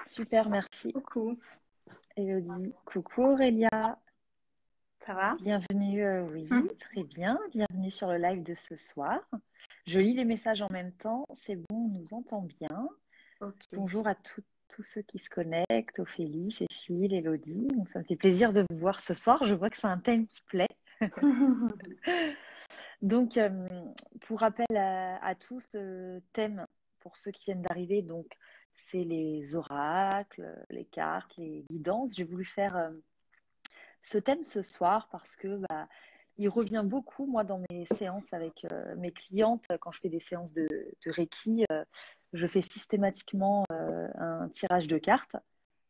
Super, merci. Coucou, Elodie. Coucou Aurélia. ça va? Bienvenue, oui, Mhm. très bien. Bienvenue sur le live de ce soir. Je lis les messages en même temps. C'est bon, on nous entend bien. Ok. Bonjour à tous ceux qui se connectent, Ophélie, Cécile, Elodie. Donc, ça me fait plaisir de vous voir ce soir. Je vois que c'est un thème qui plaît. Donc, pour rappel à tous, ce thème, pour ceux qui viennent d'arriver, donc c'est les oracles, les cartes, les guidances. J'ai voulu faire ce thème ce soir parce que il revient beaucoup, moi, dans mes séances avec mes clientes. Quand je fais des séances de Reiki, je fais systématiquement un tirage de cartes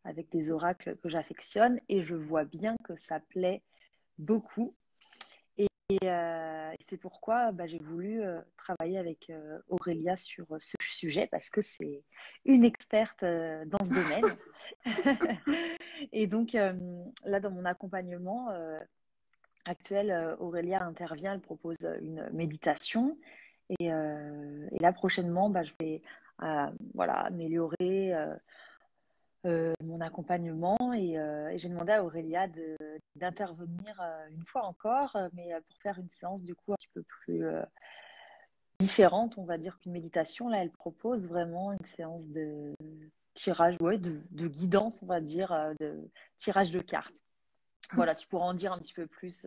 avec des oracles que j'affectionne et je vois bien que ça plaît beaucoup. Et c'est pourquoi j'ai voulu travailler avec Aurélia sur ce sujet parce que c'est une experte dans ce domaine. Et donc là, dans mon accompagnement actuel, Aurélia intervient, elle propose une méditation. Et là, prochainement, je vais améliorer mon accompagnement et j'ai demandé à Aurélia d'intervenir une fois encore, mais pour faire une séance du coup un petit peu plus différente, on va dire qu'une méditation. Là, elle propose vraiment une séance de tirage, ouais, de guidance, on va dire, de tirage de cartes. Voilà, tu pourras en dire un petit peu plus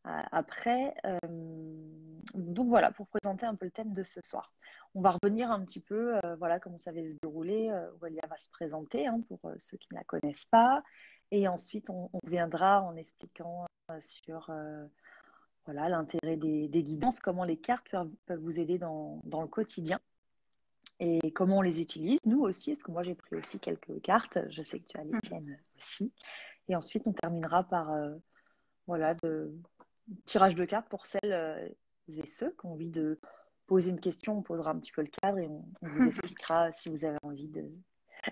après. Donc voilà, pour présenter un peu le thème de ce soir. On va revenir un petit peu, voilà, comment ça va se dérouler. Aurélia va se présenter pour ceux qui ne la connaissent pas. Et ensuite, on reviendra en expliquant sur voilà, l'intérêt des guidances, comment les cartes peuvent vous aider dans le quotidien et comment on les utilise, nous aussi, parce que moi j'ai pris aussi quelques cartes, je sais que tu as les tiennes aussi. Et ensuite, on terminera par voilà, tirage de cartes pour celles et ceux qui ont envie de poser une question. On posera un petit peu le cadre et on vous expliquera si vous avez envie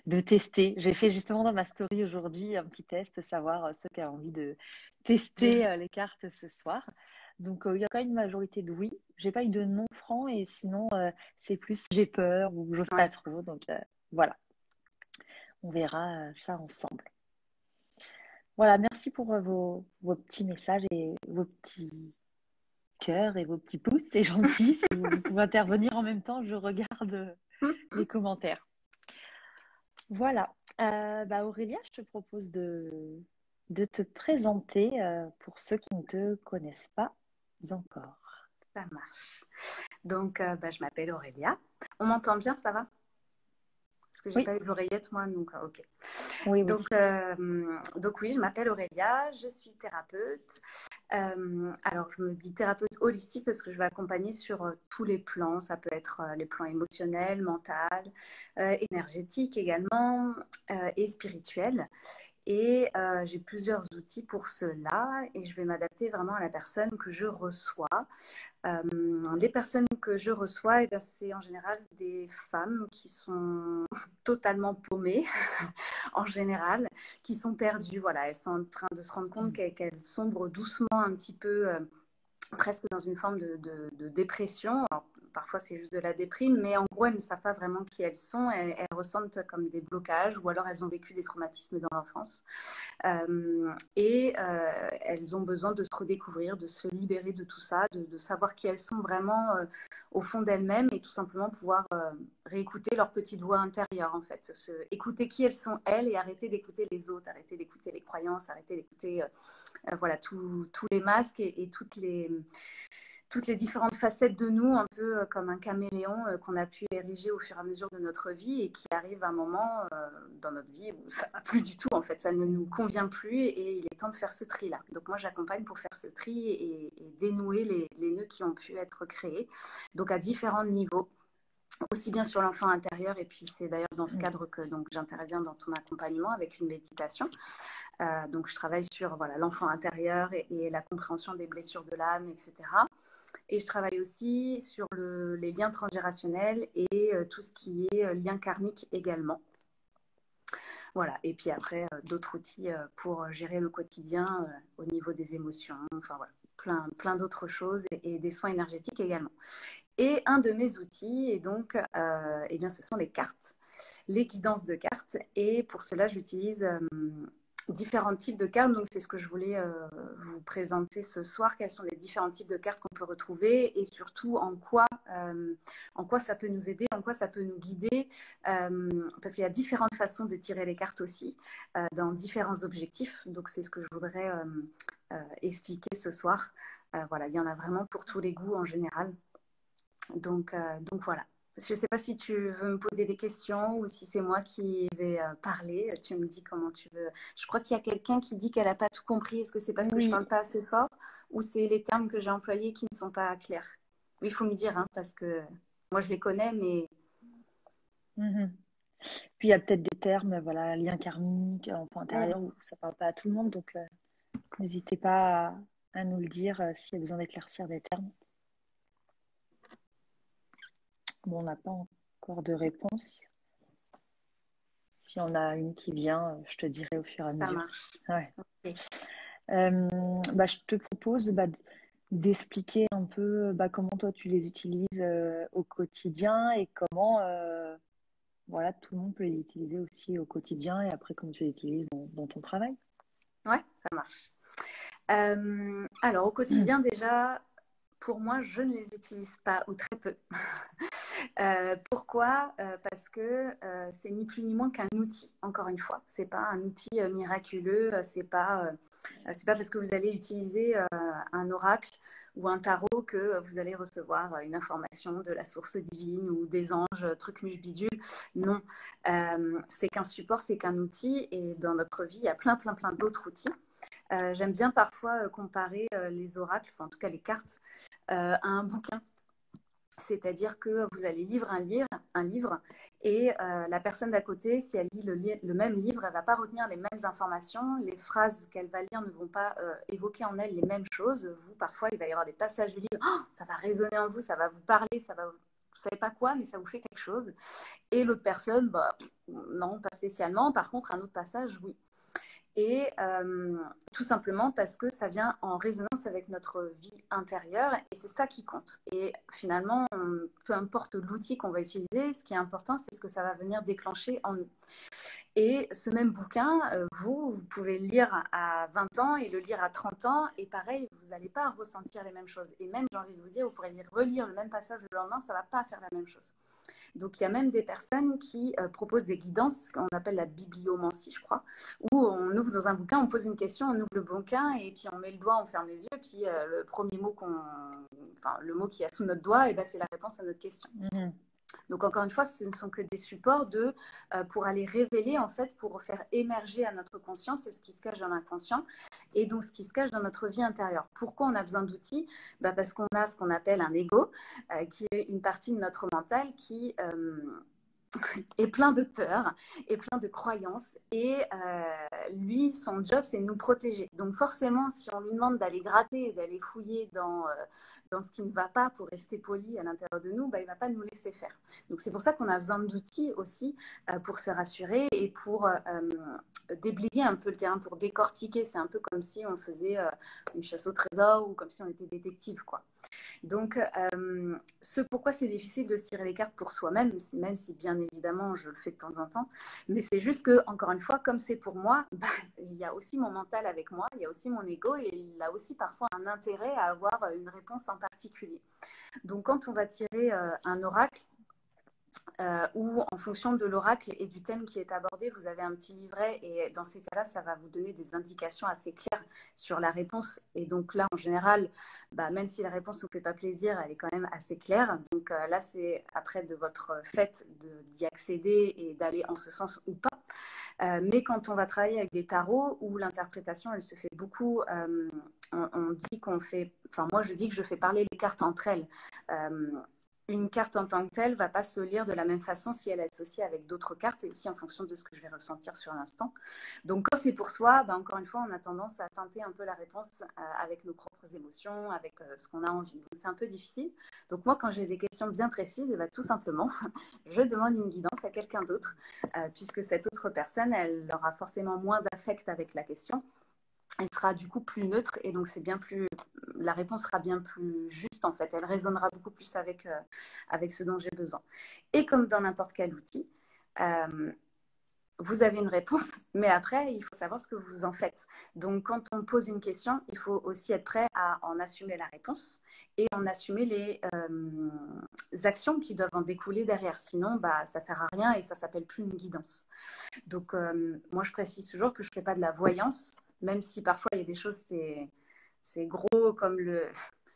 de tester. J'ai fait justement dans ma story aujourd'hui un petit test, savoir ceux qui ont envie de tester les cartes ce soir. Donc il y a quand même une majorité de oui. J'ai pas eu de non franc et sinon c'est plus j'ai peur ou j'ose pas Ouais. trop. Donc voilà, on verra ça ensemble. Voilà, merci pour vos petits messages et vos petits cœurs et vos petits pouces. C'est gentil. Si vous pouvez intervenir en même temps, je regarde les commentaires. Voilà. Aurélia, je te propose de te présenter pour ceux qui ne te connaissent pas encore. Ça marche. Donc, je m'appelle Aurélia. On m'entend bien, ça va? Parce que j'ai Oui, pas les oreillettes, moi, donc ok. oui, oui. Donc oui, je m'appelle Aurélia, je suis thérapeute. Alors, je me dis thérapeute holistique parce que je vais accompagner sur tous les plans. Ça peut être les plans émotionnels, mentaux, énergétiques également et spirituels. Et j'ai plusieurs outils pour cela et je vais m'adapter vraiment à la personne que je reçois. Les personnes que je reçois, c'est en général des femmes qui sont totalement paumées, en général, qui sont perdues. Voilà, elles sont en train de se rendre compte qu'elles sombrent doucement un petit peu, presque dans une forme de dépression. Alors, parfois, c'est juste de la déprime, mais en gros, elles ne savent pas vraiment qui elles sont. Elles ressentent comme des blocages ou alors elles ont vécu des traumatismes dans l'enfance. Elles ont besoin de se redécouvrir, de se libérer de tout ça, de savoir qui elles sont vraiment au fond d'elles-mêmes et tout simplement pouvoir réécouter leur petite voix intérieure en fait. Écouter qui elles sont elles et arrêter d'écouter les autres, arrêter d'écouter les croyances, arrêter d'écouter voilà, tous les masques et toutes les différentes facettes de nous, un peu comme un caméléon qu'on a pu ériger au fur et à mesure de notre vie et qui arrive à un moment dans notre vie où ça ne va plus du tout, en fait, ça ne nous convient plus et il est temps de faire ce tri-là. Donc moi, j'accompagne pour faire ce tri et dénouer les nœuds qui ont pu être créés, donc à différents niveaux. Aussi bien sur l'enfant intérieur, et puis c'est d'ailleurs dans ce cadre que donc, j'interviens dans ton accompagnement avec une méditation. Donc je travaille sur voilà, l'enfant intérieur et la compréhension des blessures de l'âme, etc. Et je travaille aussi sur les liens transgénérationnels et tout ce qui est lien karmique également. Voilà. Et puis après, d'autres outils pour gérer le quotidien au niveau des émotions, enfin voilà, plein d'autres choses et des soins énergétiques également. Et un de mes outils, et donc, ce sont les cartes. les guidances de cartes. Et pour cela, j'utilise différents types de cartes. Donc, c'est ce que je voulais vous présenter ce soir. Quels sont les différents types de cartes qu'on peut retrouver et surtout en quoi ça peut nous aider, en quoi ça peut nous guider. Parce qu'il y a différentes façons de tirer les cartes aussi dans différents objectifs. Donc, c'est ce que je voudrais expliquer ce soir. Voilà, il y en a vraiment pour tous les goûts en général. Donc voilà. Je ne sais pas si tu veux me poser des questions ou si c'est moi qui vais parler. Tu me dis comment tu veux. Je crois qu'il y a quelqu'un qui dit qu'elle n'a pas tout compris. Est-ce que c'est parce que je ne Oui. parle pas assez fort ou c'est les termes que j'ai employés qui ne sont pas clairs? Oui, il faut me dire, hein, parce que moi je les connais, mais Mhm. Puis il y a peut-être des termes, voilà, lien karmique, enfant intérieur, où ça ne parle pas à tout le monde. Donc, n'hésitez pas à nous le dire s'il y a besoin d'éclaircir des termes. Bon, on n'a pas encore de réponse. Si on a une qui vient, je te dirai au fur et à ça mesure. marche. Ouais. Ok. Je te propose d'expliquer un peu comment toi tu les utilises au quotidien et comment voilà, tout le monde peut les utiliser aussi au quotidien et après comment tu les utilises dans ton travail. Ouais, ça marche. Alors, au quotidien, déjà, pour moi, je ne les utilise pas ou très peu. Pourquoi? Parce que c'est ni plus ni moins qu'un outil, encore une fois. C'est pas un outil miraculeux, c'est pas parce que vous allez utiliser un oracle ou un tarot que vous allez recevoir une information de la source divine ou des anges, truc muche bidule. Non, c'est qu'un support, c'est qu'un outil et dans notre vie, il y a plein d'autres outils. J'aime bien parfois comparer les oracles, enfin en tout cas les cartes, à un bouquin. C'est-à-dire que vous allez lire un livre et la personne d'à côté, si elle lit le même livre, elle ne va pas retenir les mêmes informations. Les phrases qu'elle va lire ne vont pas évoquer en elle les mêmes choses. Vous, parfois, il va y avoir des passages du livre, oh, ça va résonner en vous, ça va vous parler, ça va, vous ne savez pas quoi, mais ça vous fait quelque chose. Et l'autre personne, non, pas spécialement. Par contre, un autre passage, oui. Et tout simplement parce que ça vient en résonance avec notre vie intérieure et c'est ça qui compte. Et finalement, peu importe l'outil qu'on va utiliser, ce qui est important, c'est ce que ça va venir déclencher en nous. Et ce même bouquin, vous pouvez le lire à 20 ans et le lire à 30 ans et pareil, vous n'allez pas ressentir les mêmes choses. Et même, j'ai envie de vous dire, vous pourrez relire le même passage le lendemain, ça ne va pas faire la même chose. Donc, il y a même des personnes qui proposent des guidances, qu'on appelle la bibliomancie, je crois, où on ouvre dans un bouquin, on pose une question, on ouvre le bouquin et puis on met le doigt, on ferme les yeux, et puis le premier mot le mot qui est sous notre doigt, et ben, c'est la réponse à notre question. Mhm. Donc, encore une fois, ce ne sont que des supports pour aller révéler, en fait, pour faire émerger à notre conscience ce qui se cache dans l'inconscient et donc ce qui se cache dans notre vie intérieure. Pourquoi on a besoin d'outils? Parce qu'on a ce qu'on appelle un ego, qui est une partie de notre mental qui est plein de peur et plein de croyances. Et lui, son job, c'est de nous protéger. Donc forcément, si on lui demande d'aller gratter, d'aller fouiller dans ce qui ne va pas pour rester poli à l'intérieur de nous, il ne va pas nous laisser faire. Donc c'est pour ça qu'on a besoin d'outils aussi pour se rassurer et pour déblayer un peu le terrain, pour décortiquer. C'est un peu comme si on faisait une chasse au trésor ou comme si on était détective, quoi. Donc, ce pourquoi c'est difficile de se tirer les cartes pour soi-même, même si bien évidemment je le fais de temps en temps, mais c'est juste que, encore une fois, comme c'est pour moi, il y a aussi mon mental avec moi, il y a aussi mon ego et il a aussi parfois un intérêt à avoir une réponse en particulier. Donc, quand on va tirer un oracle, où en fonction de l'oracle et du thème qui est abordé, vous avez un petit livret et dans ces cas-là, ça va vous donner des indications assez claires sur la réponse. Et donc là, en général, même si la réponse ne vous fait pas plaisir, elle est quand même assez claire. Donc là, c'est après de votre fait d'y accéder et d'aller en ce sens ou pas. Mais quand on va travailler avec des tarots où l'interprétation, elle se fait beaucoup, on dit qu'on fait, enfin moi je dis que je fais parler les cartes entre elles. Une carte en tant que telle ne va pas se lire de la même façon si elle est associée avec d'autres cartes et aussi en fonction de ce que je vais ressentir sur l'instant. Donc quand c'est pour soi, encore une fois, on a tendance à teinter un peu la réponse avec nos propres émotions, avec ce qu'on a envie. Donc c'est un peu difficile. Donc moi, quand j'ai des questions bien précises, tout simplement, je demande une guidance à quelqu'un d'autre, puisque cette autre personne, elle aura forcément moins d'affect avec la question. Elle sera du coup plus neutre et donc la réponse sera bien plus juste en fait. Elle résonnera beaucoup plus avec ce dont j'ai besoin. Et comme dans n'importe quel outil, vous avez une réponse, mais après, il faut savoir ce que vous en faites. Donc, quand on pose une question, il faut aussi être prêt à en assumer la réponse et en assumer les actions qui doivent en découler derrière. Sinon, ça ne sert à rien et ça ne s'appelle plus une guidance. Donc, moi, je précise toujours que je ne fais pas de la voyance, même si parfois, il y a des choses, c'est gros comme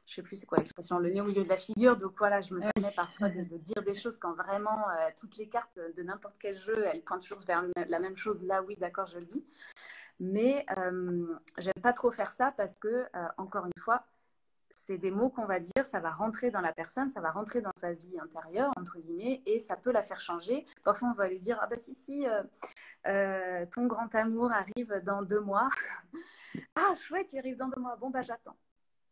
je sais plus c'est quoi l'expression, le nez au milieu de la figure. Donc voilà, je me permets parfois de dire des choses quand vraiment toutes les cartes de n'importe quel jeu, elles pointent toujours vers la même chose. Là, oui, d'accord, je le dis. Mais j'aime pas trop faire ça parce que, encore une fois, c'est des mots qu'on va dire, ça va rentrer dans la personne, ça va rentrer dans sa vie intérieure, entre guillemets, et ça peut la faire changer. Parfois, on va lui dire, ah bah si, ton grand amour arrive dans 2 mois. Ah, chouette, il arrive dans 2 mois. Bon, bah j'attends.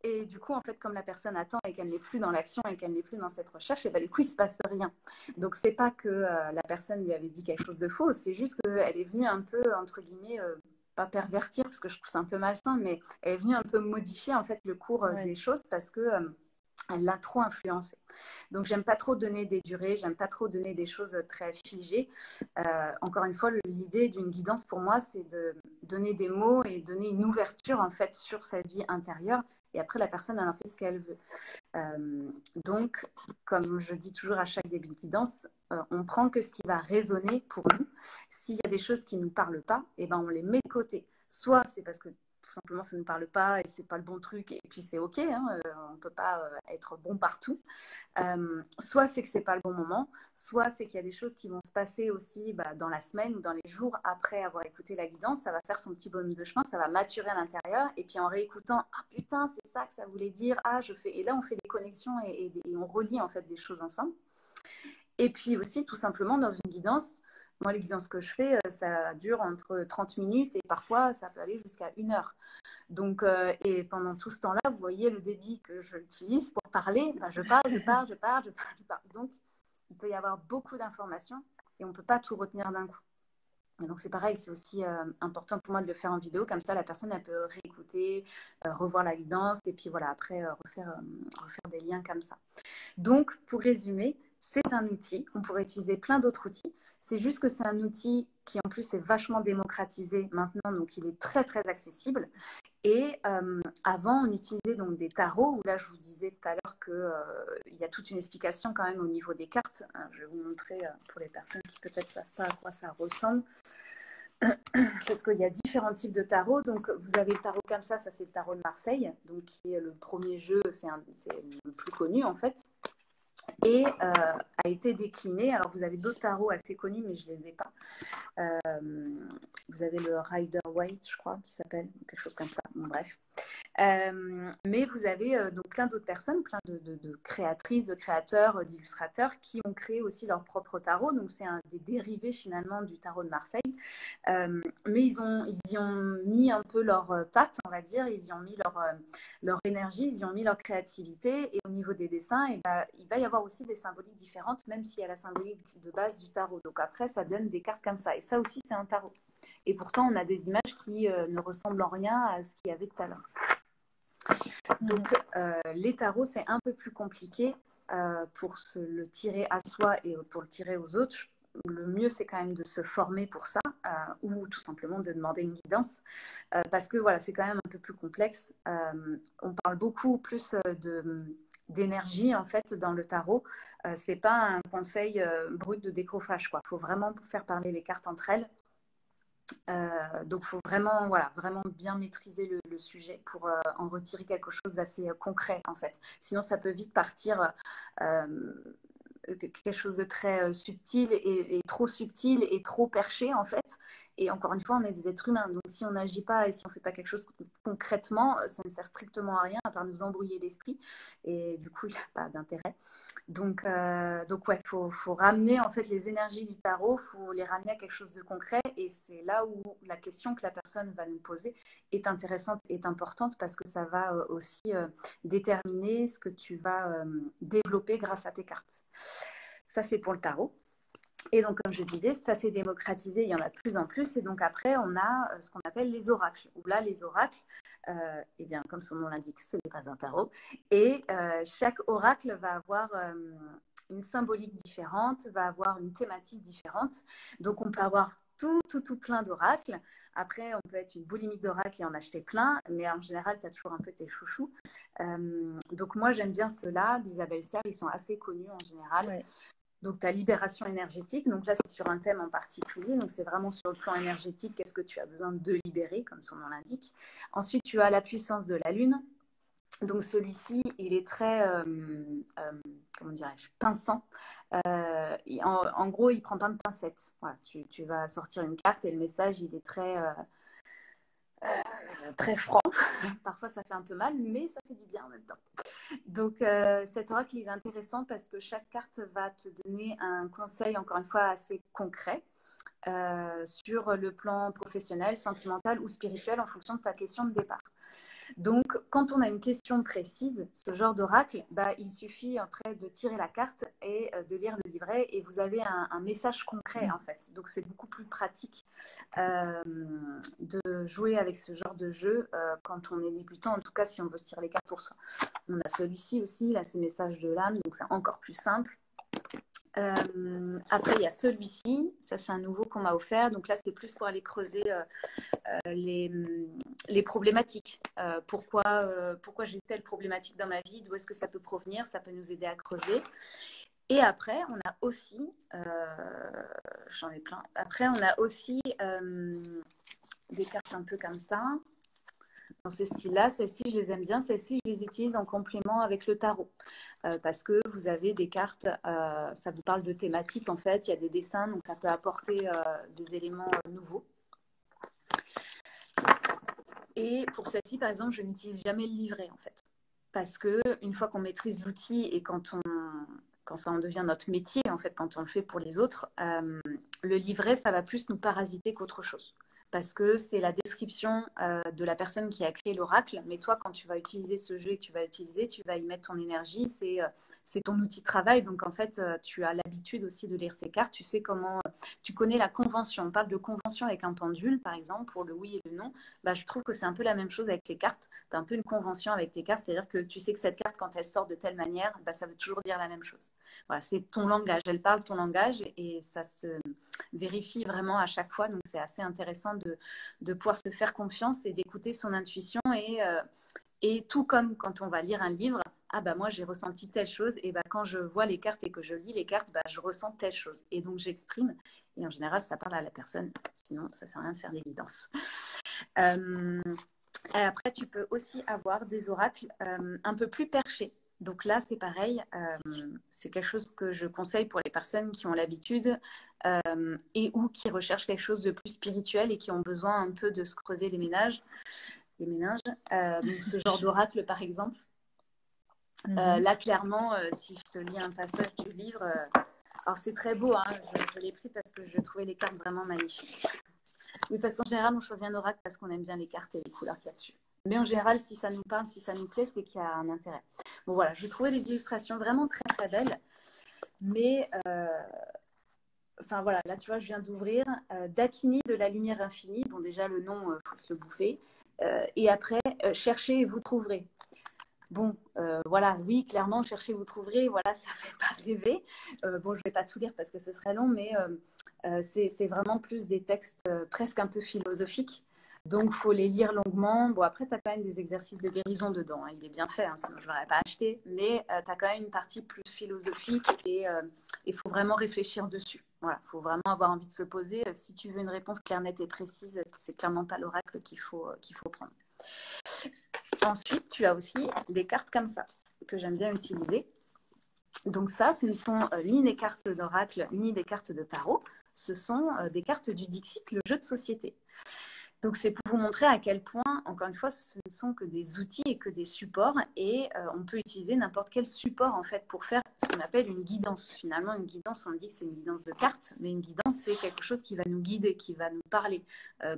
Et du coup, en fait, comme la personne attend et qu'elle n'est plus dans l'action et qu'elle n'est plus dans cette recherche, et ben, du coup, il ne se passe rien. Donc, c'est pas que la personne lui avait dit quelque chose de faux, c'est juste qu'elle est venue un peu, entre guillemets, pas pervertir, parce que je trouve ça un peu malsain, mais elle est venue un peu modifier, en fait, le cours des choses parce que elle l'a trop influencé. Donc, j'aime pas trop donner des durées, j'aime pas trop donner des choses très figées. Encore une fois, l'idée d'une guidance pour moi, c'est de donner des mots et donner une ouverture en fait sur sa vie intérieure. Et après, la personne, elle en fait ce qu'elle veut. Donc, comme je dis toujours à chaque début de guidance, on prend que ce qui va résonner pour nous. S'il y a des choses qui ne nous parlent pas, eh ben, on les met de côté. Soit c'est parce que tout simplement ça ne nous parle pas et c'est pas le bon truc et puis c'est ok, hein, on ne peut pas être bon partout. Soit c'est que c'est pas le bon moment, soit c'est qu'il y a des choses qui vont se passer aussi dans la semaine ou dans les jours après avoir écouté la guidance, ça va faire son petit bonhomme de chemin, ça va maturer à l'intérieur et puis en réécoutant, ah putain c'est ça que ça voulait dire, ah je fais, et là on fait des connexions et on relie en fait des choses ensemble. Et puis aussi tout simplement dans une guidance, moi, les guidances que je fais, ça dure entre 30 minutes et parfois, ça peut aller jusqu'à 1 heure. Donc, et pendant tout ce temps-là, vous voyez le débit que j'utilise pour parler. Je parle. Donc, il peut y avoir beaucoup d'informations et on ne peut pas tout retenir d'un coup. Et donc, c'est pareil, c'est aussi important pour moi de le faire en vidéo. Comme ça, la personne, elle peut réécouter, revoir la guidance et puis voilà, après, refaire des liens comme ça. Donc, pour résumer, c'est un outil. On pourrait utiliser plein d'autres outils. C'est juste que c'est un outil qui, en plus, est vachement démocratisé maintenant. Donc, il est très, très accessible. Et avant, on utilisait donc des tarots, où là, je vous disais tout à l'heure qu'il y a toute une explication quand même au niveau des cartes. Je vais vous montrer pour les personnes qui peut-être ne savent pas à quoi ça ressemble. Parce qu'il y a différents types de tarots. Donc, vous avez le tarot comme ça c'est le tarot de Marseille, donc qui est le premier jeu, c'est le plus connu en fait. Et a été décliné. Alors, vous avez d'autres tarots assez connus, mais je ne les ai pas. Vous avez le Rider Waite, je crois, qui s'appelle, quelque chose comme ça. Bon, bref. Mais vous avez donc plein d'autres personnes, plein de créatrices, de créateurs, d'illustrateurs qui ont créé aussi leur propre tarot. Donc, c'est des dérivés finalement du tarot de Marseille. Mais ils y ont mis un peu leur patte, on va dire. Ils y ont mis leur énergie, ils y ont mis leur créativité. Et au niveau des dessins, il va y avoir aussi des symboliques différentes, même s'il y a la symbolique de base du tarot. Donc après, ça donne des cartes comme ça. Et ça aussi, c'est un tarot. Et pourtant, on a des images qui ne ressemblent en rien à ce qu'il y avait tout à l'heure. Donc, les tarots, c'est un peu plus compliqué pour le tirer à soi et pour le tirer aux autres. Le mieux, c'est quand même de se former pour ça ou tout simplement de demander une guidance parce que voilà, c'est quand même un peu plus complexe. On parle beaucoup plus d'énergie en fait dans le tarot. C'est pas un conseil brut de décoffrage, quoi. Il faut vraiment faire parler les cartes entre elles. Donc, il faut vraiment bien maîtriser le sujet pour en retirer quelque chose d'assez concret, en fait. Sinon, ça peut vite partir quelque chose de très subtil et trop subtil et trop perché, en fait. Et encore une fois, on est des êtres humains. Donc, si on n'agit pas et si on ne fait pas quelque chose concrètement, ça ne sert strictement à rien à part nous embrouiller l'esprit. Et du coup, il n'y a pas d'intérêt. Donc ouais, faut ramener en fait les énergies du tarot, faut les ramener à quelque chose de concret et c'est là où la question que la personne va nous poser est intéressante, est importante parce que ça va aussi déterminer ce que tu vas développer grâce à tes cartes. Ça, c'est pour le tarot. Et donc, comme je disais, ça s'est démocratisé, il y en a de plus en plus. Et donc, après, on a ce qu'on appelle les oracles. Où là, les oracles, eh bien, comme son nom l'indique, ce n'est pas un tarot. Et chaque oracle va avoir une symbolique différente, va avoir une thématique différente. Donc, on peut avoir tout plein d'oracles. Après, on peut être une boulimique d'oracles et en acheter plein, mais en général, tu as toujours un peu tes chouchous. Donc, moi, j'aime bien ceux-là d'Isabelle Serre. Ils sont assez connus en général. Ouais. Donc, tu as libération énergétique. Donc là, c'est sur un thème en particulier. Donc, c'est vraiment sur le plan énergétique. Qu'est-ce que tu as besoin de libérer, comme son nom l'indique. Ensuite, tu as la puissance de la lune. Donc, celui-ci, il est très, comment dirais-je, pinçant. En gros, il ne prend pas de pincettes. Voilà, tu vas sortir une carte et le message, il est très franc. Parfois, ça fait un peu mal, mais ça fait du bien en même temps. Donc, cet oracle, il est intéressant parce que chaque carte va te donner un conseil, encore une fois, assez concret sur le plan professionnel, sentimental ou spirituel en fonction de ta question de départ. Donc, quand on a une question précise, ce genre d'oracle, il suffit après de tirer la carte et de lire le livret et vous avez un message concret en fait. Donc, c'est beaucoup plus pratique de jouer avec ce genre de jeu quand on est débutant, en tout cas si on veut se tirer les cartes pour soi. On a celui-ci aussi, là c'est message de l'âme, donc c'est encore plus simple. Après, il y a celui-ci, ça c'est un nouveau qu'on m'a offert. Donc là, c'est plus pour aller creuser les problématiques. Pourquoi j'ai telle problématique dans ma vie, d'où est-ce que ça peut provenir, ça peut nous aider à creuser. Et après, on a aussi, j'en ai plein. Après, on a aussi des cartes un peu comme ça. Dans ce style-là, celles-ci, je les aime bien. Celles-ci, je les utilise en complément avec le tarot. Parce que vous avez des cartes, ça vous parle de thématiques en fait. Il y a des dessins, donc ça peut apporter des éléments nouveaux. Et pour celle-ci, par exemple, je n'utilise jamais le livret en fait. Parce qu'une fois qu'on maîtrise l'outil et quand ça en devient notre métier, en fait, quand on le fait pour les autres, le livret, ça va plus nous parasiter qu'autre chose. Parce que c'est la description de la personne qui a créé l'oracle. Mais toi, quand tu vas utiliser ce jeu et que tu vas y mettre ton énergie. C'est ton outil de travail. Donc, en fait, tu as l'habitude aussi de lire ces cartes. Tu sais comment... Tu connais la convention. On parle de convention avec un pendule, par exemple, pour le oui et le non. Je trouve que c'est un peu la même chose avec les cartes. Tu as un peu une convention avec tes cartes. C'est-à-dire que tu sais que cette carte, quand elle sort de telle manière, ça veut toujours dire la même chose. Voilà, c'est ton langage. Elle parle ton langage et ça se vérifie vraiment à chaque fois. Donc, c'est assez intéressant de pouvoir se faire confiance et d'écouter son intuition. Et tout comme quand on va lire un livre, moi j'ai ressenti telle chose, et quand je vois les cartes et que je lis les cartes, je ressens telle chose. Et donc j'exprime, et en général ça parle à la personne, sinon ça sert à rien de faire d'évidence. Après tu peux aussi avoir des oracles un peu plus perchés. Donc là, c'est pareil, c'est quelque chose que je conseille pour les personnes qui ont l'habitude et ou qui recherchent quelque chose de plus spirituel et qui ont besoin un peu de se creuser les méninges. Donc ce genre d'oracle, par exemple. Là, clairement, si je te lis un passage du livre, alors c'est très beau, hein, je l'ai pris parce que je trouvais les cartes vraiment magnifiques. Oui, parce qu'en général, on choisit un oracle parce qu'on aime bien les cartes et les couleurs qu'il y a dessus. Mais en général, si ça nous parle, si ça nous plaît, c'est qu'il y a un intérêt. Bon, voilà, je trouvais les illustrations vraiment très, très belles. Mais, voilà, là, tu vois, je viens d'ouvrir Dakini de la lumière infinie. Bon, déjà, le nom, il faut se le bouffer. Et après, cherchez et vous trouverez. Bon, voilà, oui, clairement, cherchez, vous trouverez, voilà, ça ne fait pas rêver. Je ne vais pas tout lire parce que ce serait long, mais c'est vraiment plus des textes presque un peu philosophiques. Donc, il faut les lire longuement. Bon, après, tu as quand même des exercices de guérison dedans. Hein. Il est bien fait, hein, sinon je ne l'aurais pas acheté. Mais tu as quand même une partie plus philosophique et il faut vraiment réfléchir dessus. Voilà, il faut vraiment avoir envie de se poser. Si tu veux une réponse claire, nette et précise, c'est clairement pas l'oracle qu'il faut prendre. Ensuite, tu as aussi des cartes comme ça, que j'aime bien utiliser. Donc ça, ce ne sont ni des cartes d'oracle, ni des cartes de tarot. Ce sont des cartes du Dixit, le jeu de société. Donc c'est pour vous montrer à quel point, encore une fois, ce ne sont que des outils et que des supports. Et on peut utiliser n'importe quel support, en fait, pour faire ce qu'on appelle une guidance. Finalement, une guidance, on dit que c'est une guidance de cartes, mais une guidance, c'est quelque chose qui va nous guider, qui va nous parler.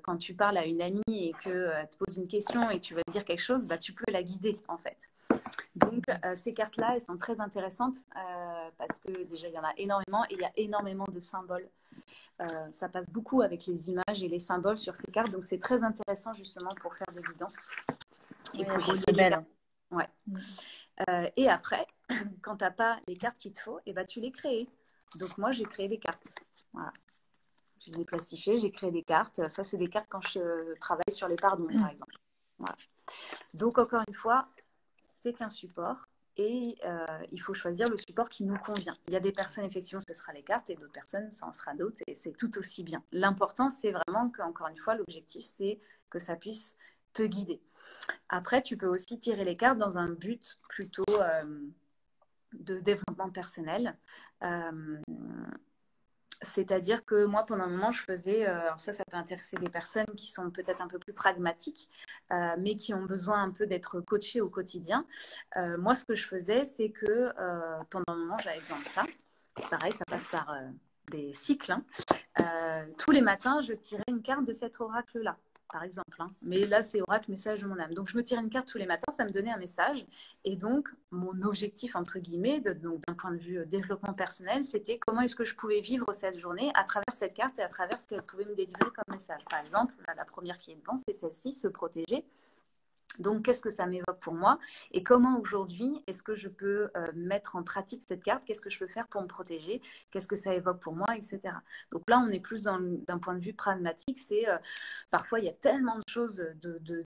Quand tu parles à une amie et qu'elle te pose une question et que tu vas dire quelque chose, tu peux la guider, en fait. Donc, ces cartes-là, elles sont très intéressantes parce que déjà, il y en a énormément et il y a énormément de symboles. Ça passe beaucoup avec les images et les symboles sur ces cartes. Donc, c'est très intéressant justement pour faire des guidances. Et pour relier les cartes. Ouais. Et après, quand tu n'as pas les cartes qu'il te faut, et ben, tu les crées. Donc, moi, j'ai créé des cartes. Voilà. Je les ai plastifiées, j'ai créé des cartes. Ça, c'est des cartes quand je travaille sur les pardons, par exemple. Voilà. Donc, encore une fois, c'est qu'un support et il faut choisir le support qui nous convient. Il y a des personnes, effectivement, ce sera les cartes et d'autres personnes, ça en sera d'autres et c'est tout aussi bien. L'important, c'est vraiment qu'encore une fois, l'objectif, c'est que ça puisse te guider. Après, tu peux aussi tirer les cartes dans un but plutôt de développement personnel. C'est-à-dire que moi, pendant un moment, je faisais, alors ça peut intéresser des personnes qui sont peut-être un peu plus pragmatiques, mais qui ont besoin un peu d'être coachées au quotidien. Moi, ce que je faisais, c'est que pendant un moment, j'avais besoin de ça. C'est pareil, ça passe par des cycles. Tous les matins, je tirais une carte de cet oracle-là, par exemple. Mais là, c'est oracle message de mon âme. Donc, je me tirais une carte tous les matins, ça me donnait un message. Et donc, mon objectif, entre guillemets, donc d'un point de vue développement personnel, c'était comment est-ce que je pouvais vivre cette journée à travers cette carte et à travers ce qu'elle pouvait me délivrer comme message. Par exemple, la première qui est devant, c'est celle-ci, se protéger. Donc, qu'est-ce que ça m'évoque pour moi et comment aujourd'hui est-ce que je peux mettre en pratique cette carte? Qu'est-ce que je peux faire pour me protéger? Qu'est-ce que ça évoque pour moi, etc. Donc là, on est plus d'un point de vue pragmatique. C'est parfois, il y a tellement de choses,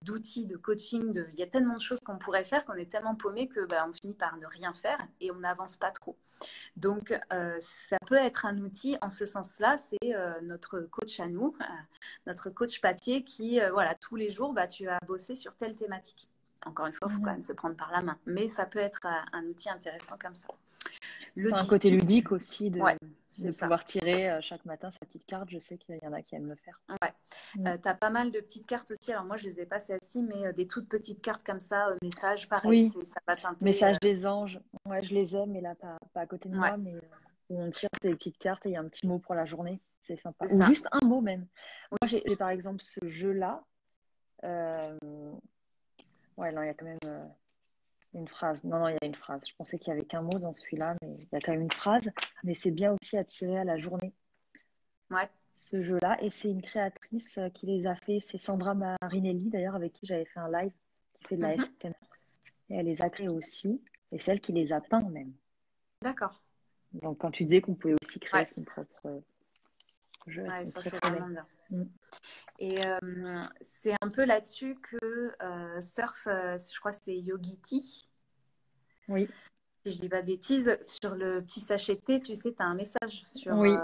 d'outils, de coaching, il y a tellement de choses qu'on pourrait faire qu'on est tellement paumé que on finit par ne rien faire et on n'avance pas trop. Donc, ça peut être un outil en ce sens-là. C'est notre coach à nous, notre coach papier qui, voilà, tous les jours, tu vas bosser sur telle thématique. Encore une fois, il faut quand même se prendre par la main. Mais ça peut être un outil intéressant comme ça. C'est un côté ludique aussi de ça. pouvoir tirer chaque matin sa petite carte. Je sais qu'il y en a qui aiment le faire. Ouais. Tu as pas mal de petites cartes aussi. Alors moi, je les ai pas celles-ci, mais des toutes petites cartes comme ça, messages, pareil. Oui, Ça va teinter. message des anges. Ouais, je les ai, mais là, pas à côté de moi. Mais où on tire des petites cartes et il y a un petit mot pour la journée. C'est sympa. Ou juste un mot même. Oui. Moi, j'ai par exemple ce jeu-là. Ouais, non, il y a quand même une phrase. Non, il y a une phrase. Je pensais qu'il y avait qu'un mot dans celui-là, mais il y a quand même une phrase. Mais c'est bien aussi à tirer à la journée. Ouais. Ce jeu-là. Et c'est une créatrice qui les a fait. C'est Sandra Marinelli, d'ailleurs, avec qui j'avais fait un live, qui fait de la SMR. Et elle les a créés aussi. Et c'est elle qui les a peints même. D'accord. Donc, quand tu disais qu'on pouvait aussi créer son propre jeu, elles sont ça, très, c'est très vraiment belles. bien. Et c'est un peu là-dessus que Surf, je crois que c'est Yogiti. Oui. Si je dis pas de bêtises, sur le petit sachet de thé, tu sais, tu as un message sur. Oui.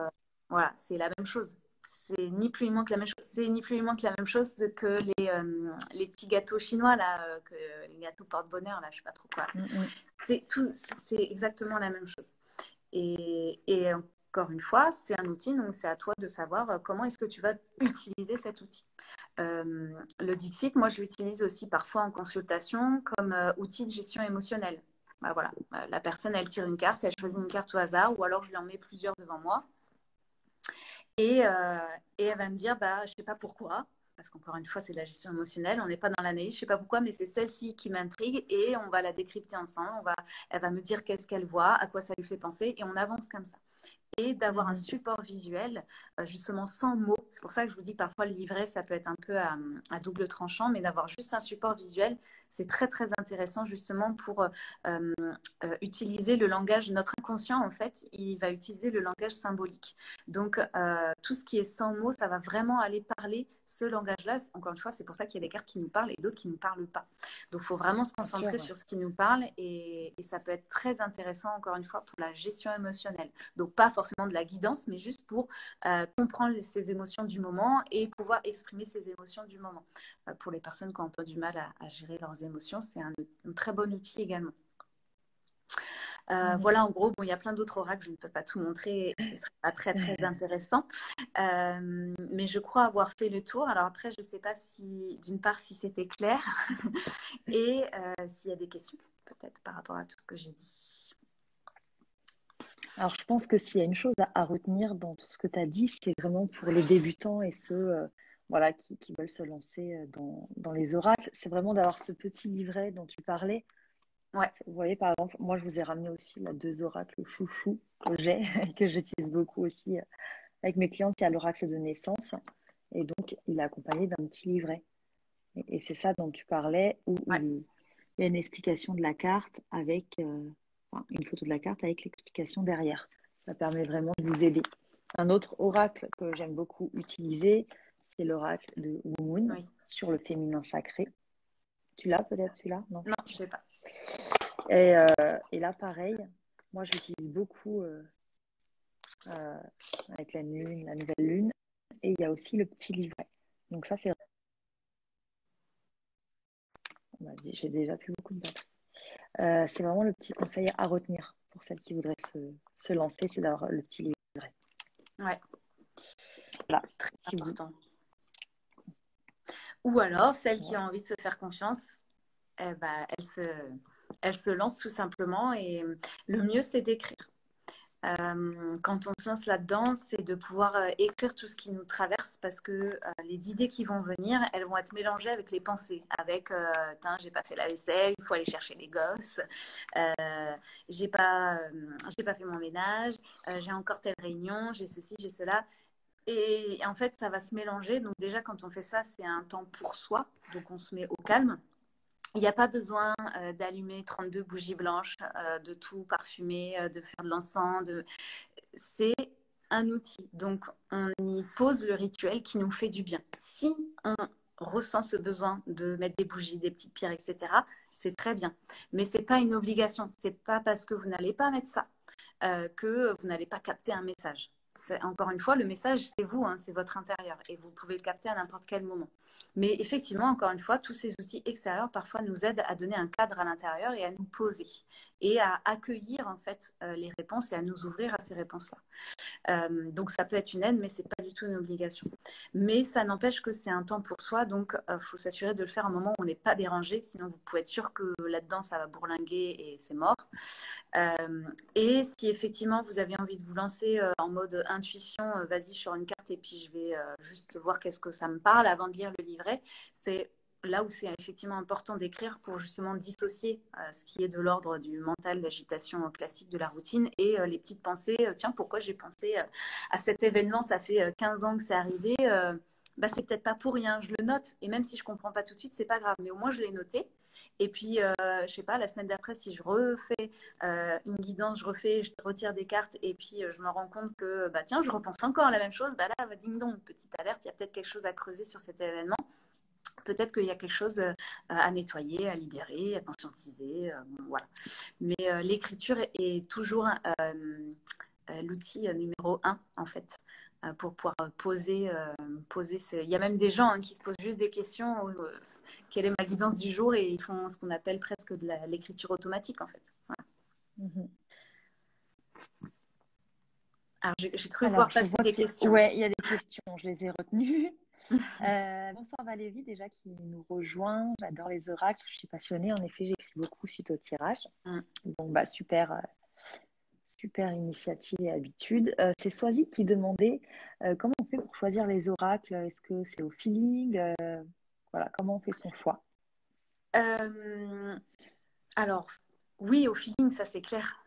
Voilà, c'est la même chose. C'est ni plus ni moins que la même chose. C'est ni plus ni moins que la même chose que les petits gâteaux chinois, là, que les gâteaux porte-bonheur, là, je sais pas trop quoi. C'est exactement la même chose. Et encore une fois, c'est un outil, donc c'est à toi de savoir comment est-ce que tu vas utiliser cet outil. Le Dixit, moi, je l'utilise aussi parfois en consultation comme outil de gestion émotionnelle. Voilà, la personne, elle tire une carte, elle choisit une carte au hasard, ou alors je lui en mets plusieurs devant moi. Et elle va me dire, je ne sais pas pourquoi, parce qu'encore une fois, c'est de la gestion émotionnelle, on n'est pas dans l'analyse, je ne sais pas pourquoi, mais c'est celle-ci qui m'intrigue et on va la décrypter ensemble. Elle va me dire qu'est-ce qu'elle voit, à quoi ça lui fait penser, et on avance comme ça. Et d'avoir un support visuel, justement sans mots. C'est pour ça que je vous dis que parfois le livret, ça peut être un peu à double tranchant, mais d'avoir juste un support visuel, c'est très, très intéressant justement pour utiliser le langage. Notre inconscient, en fait, il va utiliser le langage symbolique. Donc, tout ce qui est sans mots, ça va vraiment aller parler ce langage-là. Encore une fois, c'est pour ça qu'il y a des cartes qui nous parlent et d'autres qui ne nous parlent pas. Donc, il faut vraiment se concentrer sur ce qui nous parle et ça peut être très intéressant, encore une fois, pour la gestion émotionnelle. Donc, pas forcément de la guidance, mais juste pour comprendre ses émotions du moment et pouvoir exprimer ses émotions du moment. Pour les personnes qui ont un peu du mal à gérer leurs émotions, c'est un très bon outil également. Voilà, en gros, il y a plein d'autres oracles, je ne peux pas tout montrer, ce ne serait pas très, très intéressant. Mais je crois avoir fait le tour. Alors après, je ne sais pas d'une part, si c'était clair et s'il y a des questions, peut-être, par rapport à tout ce que j'ai dit. Alors, je pense que s'il y a une chose à retenir dans tout ce que tu as dit, c'est vraiment pour les débutants et ceux qui veulent se lancer dans les oracles, c'est vraiment d'avoir ce petit livret dont tu parlais. Ouais. Vous voyez, par exemple, moi, je vous ai ramené aussi 2 oracles foufou que j'ai et que j'utilise beaucoup aussi avec mes clientes. Il y a l'oracle de naissance et donc, il est accompagné d'un petit livret. Et c'est ça dont tu parlais où il y a une explication de la carte avec enfin, une photo de la carte avec l'explication derrière. Ça permet vraiment de vous aider. Un autre oracle que j'aime beaucoup utiliser, c'est l'oracle de Wu-Moon Oui. sur le féminin sacré. Tu l'as peut-être celui-là? Non, Non, je sais pas. Et là, pareil, moi j'utilise beaucoup avec la lune, la nouvelle lune. Et il y a aussi le petit livret. Donc ça, c'est... J'ai déjà plus beaucoup de dates. C'est vraiment le petit conseil à retenir pour celles qui voudraient se lancer, c'est d'avoir le petit livret. Ouais, Voilà. très Si vous... important. Ou alors, celle qui a envie de se faire confiance, eh ben, elle se lance tout simplement et le mieux, c'est d'écrire. Quand on se lance là-dedans, c'est de pouvoir écrire tout ce qui nous traverse parce que les idées qui vont venir, elles vont être mélangées avec les pensées, avec j'ai pas fait la vaisselle, il faut aller chercher les gosses, j'ai pas fait mon ménage, j'ai encore telle réunion, j'ai ceci, j'ai cela. Et en fait, ça va se mélanger. Donc déjà, quand on fait ça, c'est un temps pour soi. Donc on se met au calme. Il n'y a pas besoin d'allumer 32 bougies blanches, de tout parfumer, de faire de l'encens. C'est un outil. Donc, on y pose le rituel qui nous fait du bien. Si on ressent ce besoin de mettre des bougies, des petites pierres, etc., c'est très bien. Mais ce n'est pas une obligation. Ce n'est pas parce que vous n'allez pas mettre ça que vous n'allez pas capter un message. Encore une fois, le message, c'est vous, hein, c'est votre intérieur et vous pouvez le capter à n'importe quel moment. Mais effectivement, encore une fois, tous ces outils extérieurs parfois nous aident à donner un cadre à l'intérieur et à nous poser et à accueillir en fait les réponses et à nous ouvrir à ces réponses-là. Donc ça peut être une aide, mais c'est pas du tout une obligation. Mais ça n'empêche que c'est un temps pour soi, donc faut s'assurer de le faire à un moment où on n'est pas dérangé, sinon vous pouvez être sûr que là-dedans ça va bourlinguer et c'est mort. Et si effectivement vous avez envie de vous lancer en mode intuition, vas-y sur une carte et puis je vais juste voir qu'est-ce que ça me parle avant de lire le livret, c'est là où c'est effectivement important d'écrire pour justement dissocier ce qui est de l'ordre du mental, l'agitation classique de la routine et les petites pensées. Tiens, pourquoi j'ai pensé à cet événement? Ça fait 15 ans que c'est arrivé. Bah, c'est peut-être pas pour rien. Je le note. Et même si je comprends pas tout de suite, c'est pas grave. Mais au moins, je l'ai noté. Et puis, je sais pas, la semaine d'après, si je refais une guidance, je retire des cartes et puis je me rends compte que, bah tiens, je repense encore à la même chose. Bah là, ding dong, petite alerte, il y a peut-être quelque chose à creuser sur cet événement. Peut-être qu'il y a quelque chose à nettoyer, à libérer, à conscientiser. Bon, voilà. Mais l'écriture est toujours l'outil numéro un, en fait, pour pouvoir poser ce... Il y a même des gens qui se posent juste des questions. Quelle est ma guidance du jour? Et ils font ce qu'on appelle presque de l'écriture automatique, en fait. Voilà. Mhm. Alors, j'ai cru voir passer des questions. Oui, il y a des questions, je les ai retenues. Bonsoir Valérie, déjà qui nous rejoint. J'adore les oracles, je suis passionnée. En effet, j'écris beaucoup suite au tirage. Bon, bah super, super initiative et habitude. C'est Swazik qui demandait comment on fait pour choisir les oracles. Est-ce que c'est au feeling? Voilà, comment on fait son choix? Alors, oui, au feeling, ça c'est clair.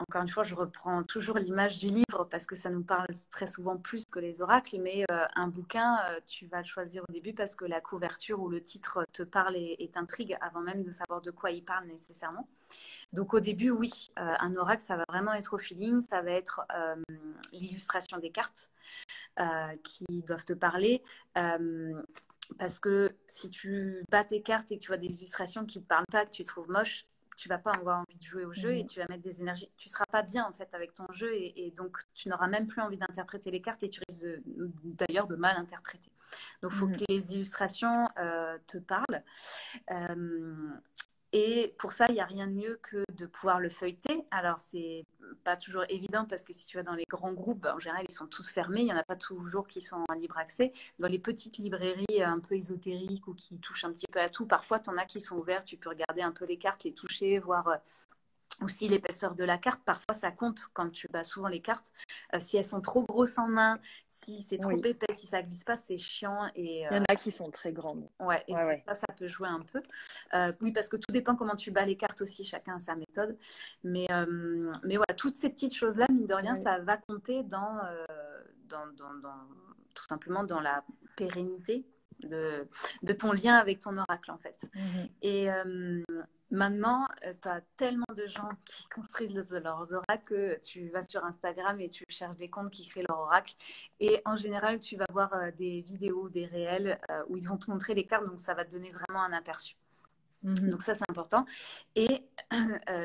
Encore une fois, je reprends toujours l'image du livre parce que ça nous parle très souvent plus que les oracles, mais un bouquin, tu vas le choisir au début parce que la couverture ou le titre te parle et t'intrigue avant même de savoir de quoi il parle nécessairement. Donc au début, oui, un oracle, ça va vraiment être au feeling, ça va être l'illustration des cartes qui doivent te parler. Parce que si tu bats tes cartes et que tu vois des illustrations qui ne te parlent pas, que tu trouves moches, tu vas pas avoir envie de jouer au jeu et tu vas mettre des énergies. Tu seras pas bien en fait avec ton jeu et donc tu n'auras même plus envie d'interpréter les cartes et tu risques d'ailleurs de mal interpréter. Donc il faut que les illustrations te parlent. Et pour ça, il n'y a rien de mieux que de pouvoir le feuilleter. Alors, c'est pas toujours évident parce que si tu vas dans les grands groupes, en général, ils sont tous fermés. Il n'y en a pas toujours qui sont en libre accès. Dans les petites librairies un peu ésotériques ou qui touchent un petit peu à tout, parfois, tu en as qui sont ouverts. Tu peux regarder un peu les cartes, les toucher, voir aussi l'épaisseur de la carte. Parfois, ça compte quand tu bats souvent les cartes. Si elles sont trop grosses en main, si c'est trop épais, si ça glisse pas, c'est chiant. Et, il y en a qui sont très grandes. Ouais, et ça peut jouer un peu. Oui, parce que tout dépend comment tu bats les cartes aussi. Chacun a sa méthode. Mais voilà, toutes ces petites choses-là, mine de rien, ça va compter tout simplement dans la pérennité de ton lien avec ton oracle, en fait. Mhm. Et maintenant, tu as tellement de gens qui construisent leurs oracles que tu vas sur Instagram et tu cherches des comptes qui créent leur oracle. Et en général, tu vas voir des vidéos, des réels où ils vont te montrer les cartes, donc ça va te donner vraiment un aperçu. Mhm. Donc ça, c'est important. Et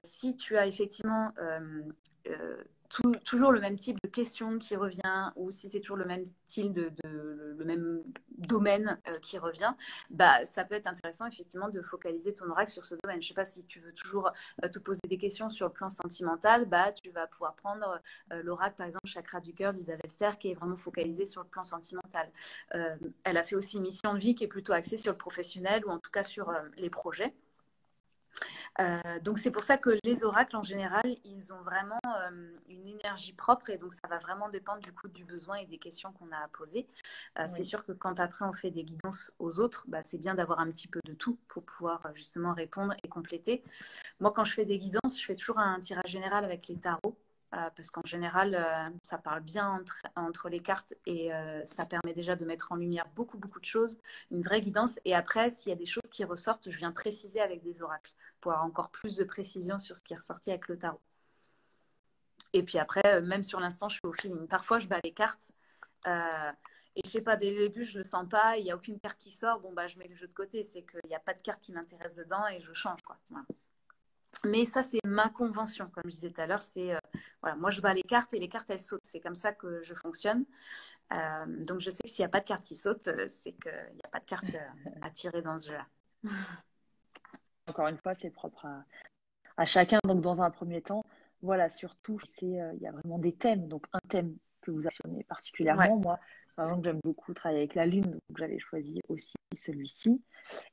si tu as effectivement toujours le même type de question qui revient, ou si c'est toujours le même style le même domaine qui revient, bah, ça peut être intéressant effectivement de focaliser ton oracle sur ce domaine. Je ne sais pas si tu veux toujours te poser des questions sur le plan sentimental, bah, tu vas pouvoir prendre l'oracle, par exemple, Chakra du cœur d'Isabelle Serre, qui est vraiment focalisée sur le plan sentimental. Elle a fait aussi une mission de vie qui est plutôt axée sur le professionnel, ou en tout cas sur les projets. Donc c'est pour ça que les oracles en général, ils ont vraiment une énergie propre, et donc ça va vraiment dépendre du coup du besoin et des questions qu'on a à poser. Oui. C'est sûr que quand après on fait des guidances aux autres, bah, c'est bien d'avoir un petit peu de tout pour pouvoir justement répondre et compléter. Moi, quand je fais des guidances, je fais toujours un tirage général avec les tarots. Parce qu'en général, ça parle bien entre les cartes, et ça permet déjà de mettre en lumière beaucoup de choses, une vraie guidance. Et après, s'il y a des choses qui ressortent, je viens préciser avec des oracles pour avoir encore plus de précision sur ce qui est ressorti avec le tarot. Et puis après, même sur l'instant, je fais au feeling. Parfois, je bats les cartes et je sais pas, dès le début, je le sens pas, il n'y a aucune carte qui sort, bon, bah, je mets le jeu de côté, c'est qu'il n'y a pas de carte qui m'intéresse dedans et je change, quoi. Voilà. Mais ça, c'est ma convention. Comme je disais tout à l'heure, c'est voilà, moi, je bats les cartes et les cartes, elles sautent. C'est comme ça que je fonctionne. Donc, je sais que s'il n'y a pas de carte qui saute, c'est qu'il n'y a pas de carte à tirer dans ce jeu-là. Encore une fois, c'est propre à chacun. Donc, dans un premier temps, voilà, surtout, il y a vraiment des thèmes. Donc, un thème que vous actionnez particulièrement. Ouais. Moi, par exemple, j'aime beaucoup travailler avec la lune, donc j'avais choisi aussi celui-ci.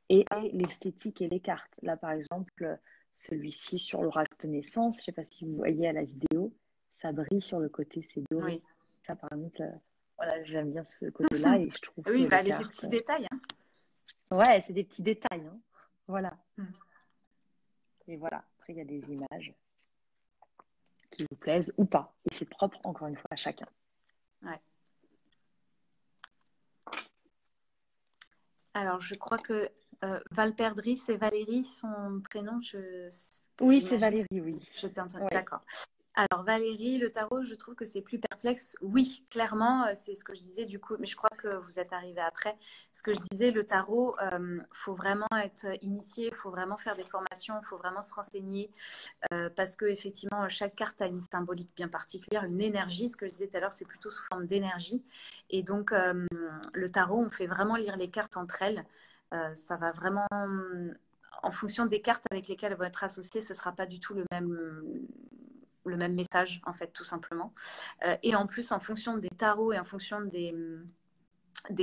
Et l'esthétique et les cartes. Là, par exemple, celui-ci sur l'oracle de naissance, je ne sais pas si vous voyez à la vidéo, ça brille sur le côté, c'est doré. Oui. Ça, par exemple, voilà, j'aime bien ce côté-là et je trouve que Oui, bah, les les cartes. petits détails. Hein. Ouais, c'est des petits détails. Hein. Voilà. Mm. Et voilà, après, il y a des images qui vous plaisent ou pas. Et c'est propre, encore une fois, à chacun. Ouais. Alors, je crois que Valperdry, c'est Valérie, son prénom. Oui, c'est Valérie, oui. Je t'ai entendu. Ouais. D'accord. Alors, Valérie, le tarot, je trouve que c'est plus perplexe. Oui, clairement, c'est ce que je disais du coup, mais je crois que vous êtes arrivé après. Ce que je disais, le tarot, faut vraiment être initié, il faut vraiment faire des formations, il faut vraiment se renseigner, parce que effectivement, chaque carte a une symbolique bien particulière, une énergie. Ce que je disais tout à l'heure, c'est plutôt sous forme d'énergie. Et donc, le tarot, on fait vraiment lire les cartes entre elles. Ça va vraiment, en fonction des cartes avec lesquelles elles vont être associées, ce ne sera pas du tout le même message, en fait, tout simplement. Et en plus, en fonction des tarots et en fonction des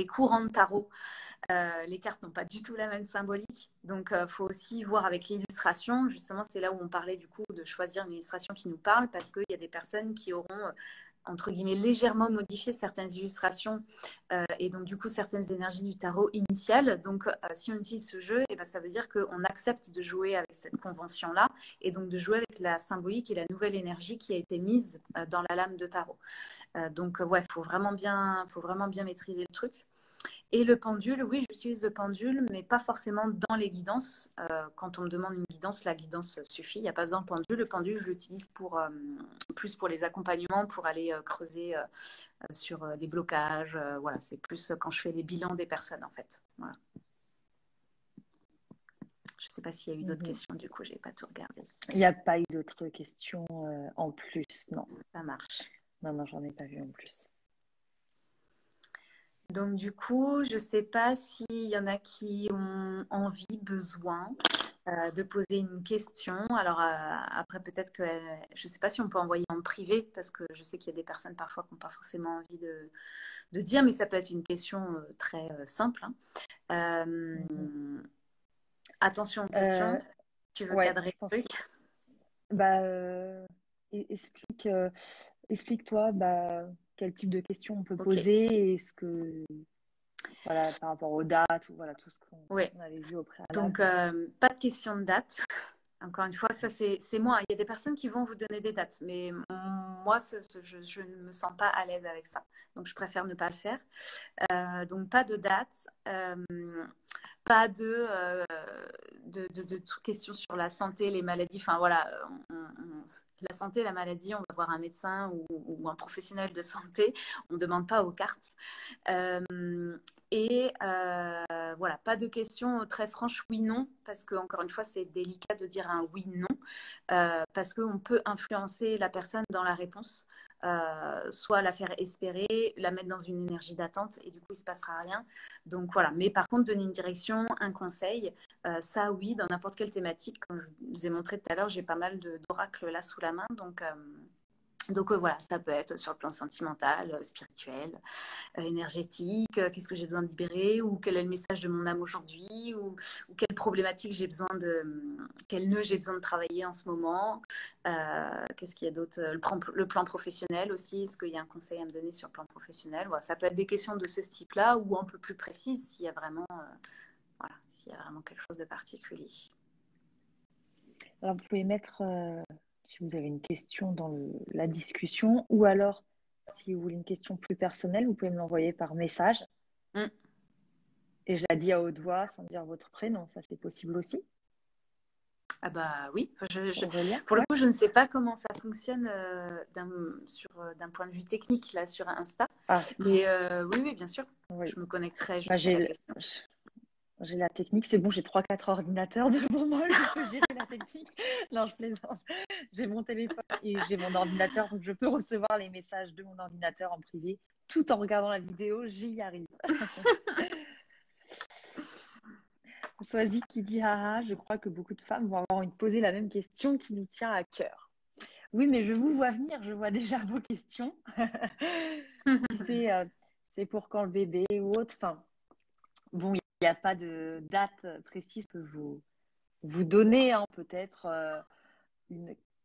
courants de tarot, les cartes n'ont pas du tout la même symbolique. Donc, il faut aussi voir avec l'illustration. Justement, c'est là où on parlait du coup de choisir une illustration qui nous parle, parce qu'il y a des personnes qui auront entre guillemets légèrement modifié certaines illustrations et donc du coup certaines énergies du tarot initiales. Donc si on utilise ce jeu, et ben, ça veut dire qu'on accepte de jouer avec cette convention-là et donc de jouer avec la symbolique et la nouvelle énergie qui a été mise dans la lame de tarot. Donc ouais, faut vraiment bien maîtriser le truc. Et le pendule, oui, j'utilise le pendule, mais pas forcément dans les guidances. Quand on me demande une guidance, la guidance suffit. Il n'y a pas besoin de pendule. Le pendule, je l'utilise plus pour les accompagnements, pour aller creuser sur les blocages. Voilà, c'est plus quand je fais les bilans des personnes, en fait. Voilà. Je ne sais pas s'il y a eu d'autres questions, du coup, je n'ai pas tout regardé. Il n'y a pas eu d'autres questions en plus, non. Ça marche. Non, j'en ai pas vu en plus. Donc du coup, je ne sais pas s'il y en a qui ont envie, besoin de poser une question. Alors après, peut-être que je ne sais pas si on peut envoyer en privé, parce que je sais qu'il y a des personnes parfois qui n'ont pas forcément envie de dire, mais ça peut être une question très simple. Hein. Attention aux questions. Tu veux cadrer le truc? Bah, explique-toi quel type de questions on peut poser, est-ce que voilà, par rapport aux dates ou voilà tout ce qu'on avait vu au préalable. Donc pas de question de date. Encore une fois, ça c'est moi. Il y a des personnes qui vont vous donner des dates, mais moi, je ne me sens pas à l'aise avec ça. Donc, je préfère ne pas le faire. Donc, pas de date, pas de questions sur la santé, les maladies. Enfin, voilà, la santé, la maladie, on va voir un médecin ou un professionnel de santé. On ne demande pas aux cartes. Voilà, pas de questions très franches oui-non, parce que encore une fois, c'est délicat de dire un oui-non, parce qu'on peut influencer la personne dans la réponse, soit la faire espérer, la mettre dans une énergie d'attente, et du coup, il ne se passera rien. Donc voilà, mais par contre, donner une direction, un conseil, ça oui, dans n'importe quelle thématique, comme je vous ai montré tout à l'heure, j'ai pas mal d'oracles là sous la main, donc voilà, ça peut être sur le plan sentimental, spirituel, énergétique, qu'est-ce que j'ai besoin de libérer, ou quel est le message de mon âme aujourd'hui, ou quelle problématique j'ai besoin quel nœud j'ai besoin de travailler en ce moment. Qu'est-ce qu'il y a d'autre, le plan professionnel aussi, est-ce qu'il y a un conseil à me donner sur le plan professionnel. Voilà, ça peut être des questions de ce type-là, ou un peu plus précises s'il y a vraiment, s'il y a vraiment quelque chose de particulier. Alors, vous pouvez mettre, si vous avez une question dans la discussion, ou alors, si vous voulez une question plus personnelle, vous pouvez me l'envoyer par message. Et je la dis à haute voix sans dire votre prénom, ça c'est possible aussi. Ah bah oui, Aurélia, pour le coup, je ne sais pas comment ça fonctionne d'un point de vue technique là sur Insta. Mais oui, bien sûr, oui. Je me connecterai juste à la question. J'ai la technique, c'est bon, j'ai 3-4 ordinateurs devant moi, je peux gérer la technique. Non, je plaisante. J'ai mon téléphone et j'ai mon ordinateur, donc je peux recevoir les messages de mon ordinateur en privé tout en regardant la vidéo, j'y arrive. Soisy qui dit ah, je crois que beaucoup de femmes vont avoir envie de poser la même question qui nous tient à cœur. Oui, mais je vous vois venir, je vois déjà vos questions. C'est pour quand le bébé ou autre. Enfin, bon, il n'y a pas de date précise que vous donner, hein, peut-être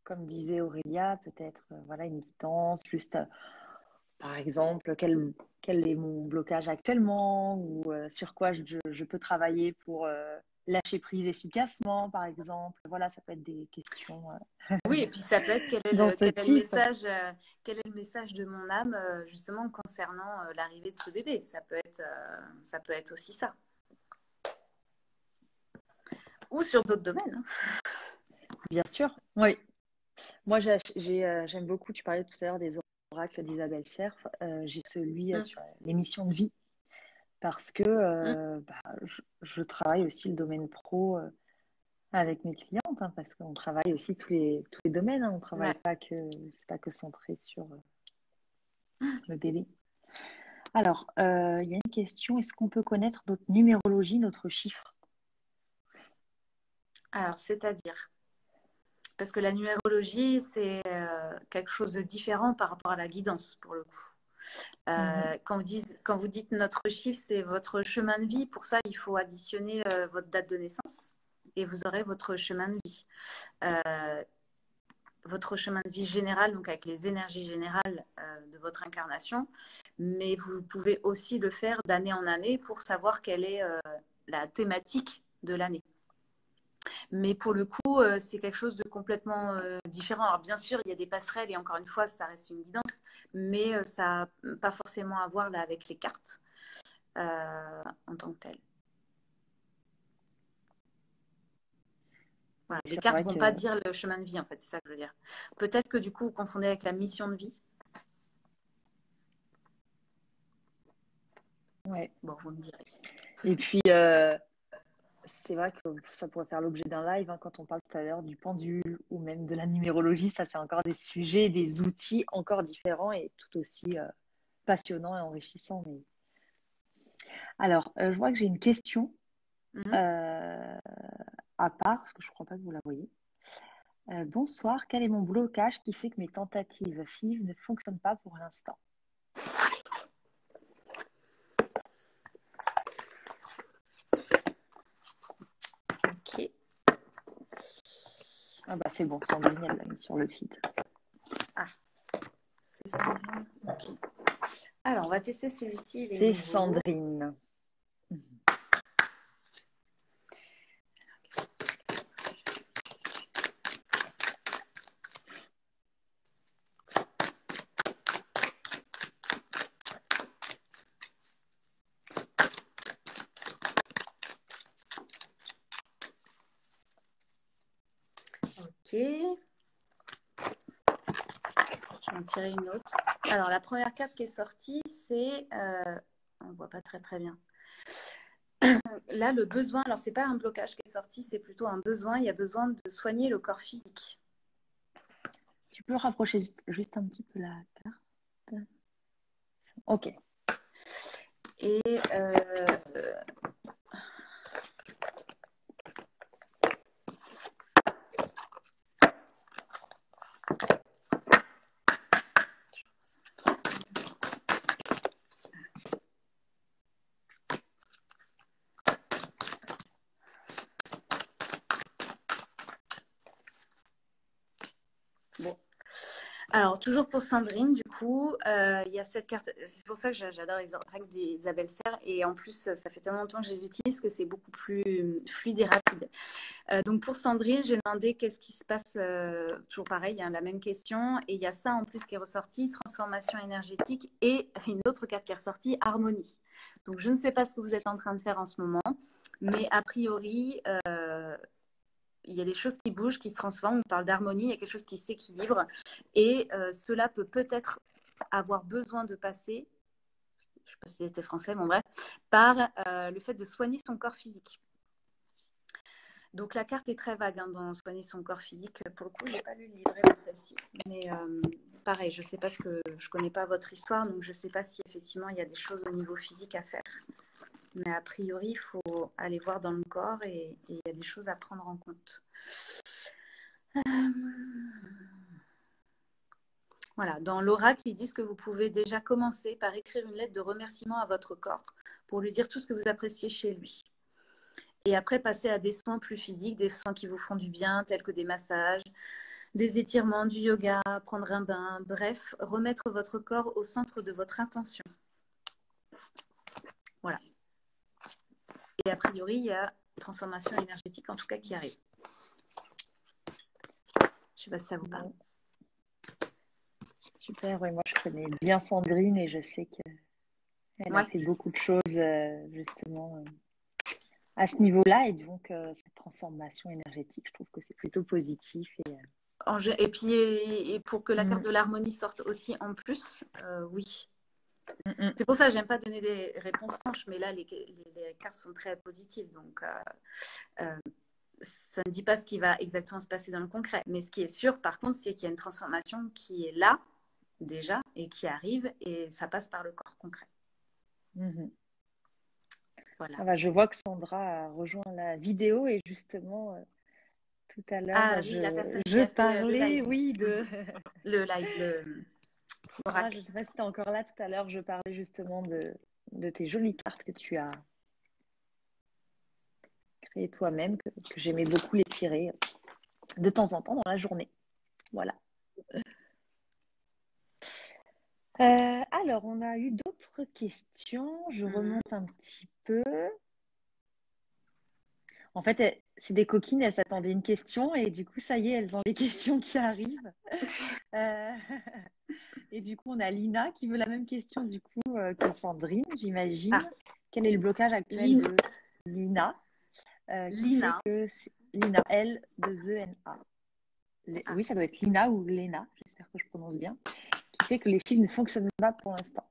comme disait Aurélia, peut-être voilà, une guidance, juste par exemple, quel est mon blocage actuellement ou sur quoi je peux travailler pour lâcher prise efficacement, par exemple. Voilà, ça peut être des questions. Oui, et puis ça peut être quel est le message de mon âme justement concernant l'arrivée de ce bébé. Ça peut être aussi ça. Ou sur d'autres domaines. Bien sûr, oui. Moi, j'aime beaucoup, tu parlais tout à l'heure des oracles d'Isabelle Serre. J'ai celui sur l'émission de vie parce que je travaille aussi le domaine pro avec mes clientes, hein, parce qu'on travaille aussi tous les domaines. Hein. On travaille c'est pas que centré sur le bébé. Alors, il y a une question, est-ce qu'on peut connaître notre numérologie, notre chiffre? Alors, c'est-à-dire, parce que la numérologie, c'est quelque chose de différent par rapport à la guidance, pour le coup. Quand vous dites notre chiffre, c'est votre chemin de vie. Pour ça, il faut additionner votre date de naissance et vous aurez votre chemin de vie. Votre chemin de vie général, donc avec les énergies générales de votre incarnation, mais vous pouvez aussi le faire d'année en année pour savoir quelle est la thématique de l'année. Mais pour le coup, c'est quelque chose de complètement différent. Alors bien sûr, il y a des passerelles et encore une fois, ça reste une guidance, mais ça n'a pas forcément à voir là avec les cartes en tant que telles. Voilà, les cartes ne vont pas dire le chemin de vie, en fait, c'est ça que je veux dire. Peut-être que du coup, vous confondez avec la mission de vie. Ouais. Bon, vous me direz. Et puis, c'est vrai que ça pourrait faire l'objet d'un live, hein, quand on parle tout à l'heure du pendule ou même de la numérologie. Ça, c'est encore des sujets, des outils encore différents et tout aussi passionnants et enrichissants. Mais... Alors, je vois que j'ai une question à part, parce que je ne crois pas que vous la voyez. Bonsoir, quel est mon blocage qui fait que mes tentatives FIV ne fonctionnent pas pour l'instant? Ok. Ah bah c'est bon, Sandrine, elle l'a mis sur le feed. Ah, c'est Sandrine. Ok. Alors, on va tester celui-ci. C'est Sandrine. Je vais en tirer une autre. Alors, la première carte qui est sortie, c'est... on ne voit pas très très bien. Là, le besoin, alors c'est pas un blocage qui est sorti, c'est plutôt un besoin. Il y a besoin de soigner le corps physique. Tu peux rapprocher juste un petit peu la carte. Ok. Et bon. Alors, toujours pour Sandrine, du coup, il y a cette carte. C'est pour ça que j'adore les règles d'Isabelle Serre. Et en plus, ça fait tellement longtemps que je les utilise que c'est beaucoup plus fluide et rapide. Donc, pour Sandrine, j'ai demandé qu'est-ce qui se passe. Toujours pareil, il y a la même question. Et il y a ça en plus qui est ressorti, transformation énergétique. Et une autre carte qui est ressortie, harmonie. Donc, je ne sais pas ce que vous êtes en train de faire en ce moment. Mais a priori, il y a des choses qui bougent, qui se transforment. On parle d'harmonie, il y a quelque chose qui s'équilibre. Et cela peut peut-être avoir besoin de passer, je ne sais pas si c'était français, bon bref, par le fait de soigner son corps physique. Donc la carte est très vague hein, dans soigner son corps physique. Pour le coup, je n'ai pas lu le livret dans celle-ci. Mais pareil, je ne sais pas je ne connais pas votre histoire, donc je ne sais pas si effectivement il y a des choses au niveau physique à faire. Mais a priori, il faut aller voir dans le corps et il y a des choses à prendre en compte. Voilà, dans l'oracle, ils disent que vous pouvez déjà commencer par écrire une lettre de remerciement à votre corps pour lui dire tout ce que vous appréciez chez lui. Et après, passer à des soins plus physiques, des soins qui vous font du bien, tels que des massages, des étirements, du yoga, prendre un bain, bref, remettre votre corps au centre de votre intention. Voilà. Et a priori, il y a transformation énergétique, en tout cas, qui arrive. Je ne sais pas si ça vous parle. Super, oui, moi je connais bien Sandrine et je sais qu'elle a fait beaucoup de choses justement à ce niveau-là. Et donc, cette transformation énergétique, je trouve que c'est plutôt positif. Et puis, et pour que la carte de l'harmonie sorte aussi en plus, oui. C'est pour ça que j'aime pas donner des réponses franches, mais là, les cartes sont très positives. Donc, ça ne dit pas ce qui va exactement se passer dans le concret. Mais ce qui est sûr, par contre, c'est qu'il y a une transformation qui est là, déjà, et qui arrive, et ça passe par le corps concret. Voilà. Ah bah, je vois que Sandra a rejoint la vidéo et justement, tout à l'heure, je parlais, oui, de... le live, Sandra, je ne sais pas si tu es encore là tout à l'heure, je parlais justement de tes jolies cartes que tu as créées toi-même, que j'aimais beaucoup les tirer de temps en temps dans la journée. Voilà. Alors, on a eu d'autres questions. Je remonte un petit peu. En fait, c'est des coquines, elles s'attendaient une question et du coup, ça y est, elles ont les questions qui arrivent. Et du coup, on a Lina qui veut la même question du coup que Sandrine, j'imagine. Quel est le blocage actuel de Lina Lina. Lina, L-2-E-N-A. Oui, ça doit être Lina ou Lena, j'espère que je prononce bien. Qui fait que les fils ne fonctionnent pas pour l'instant.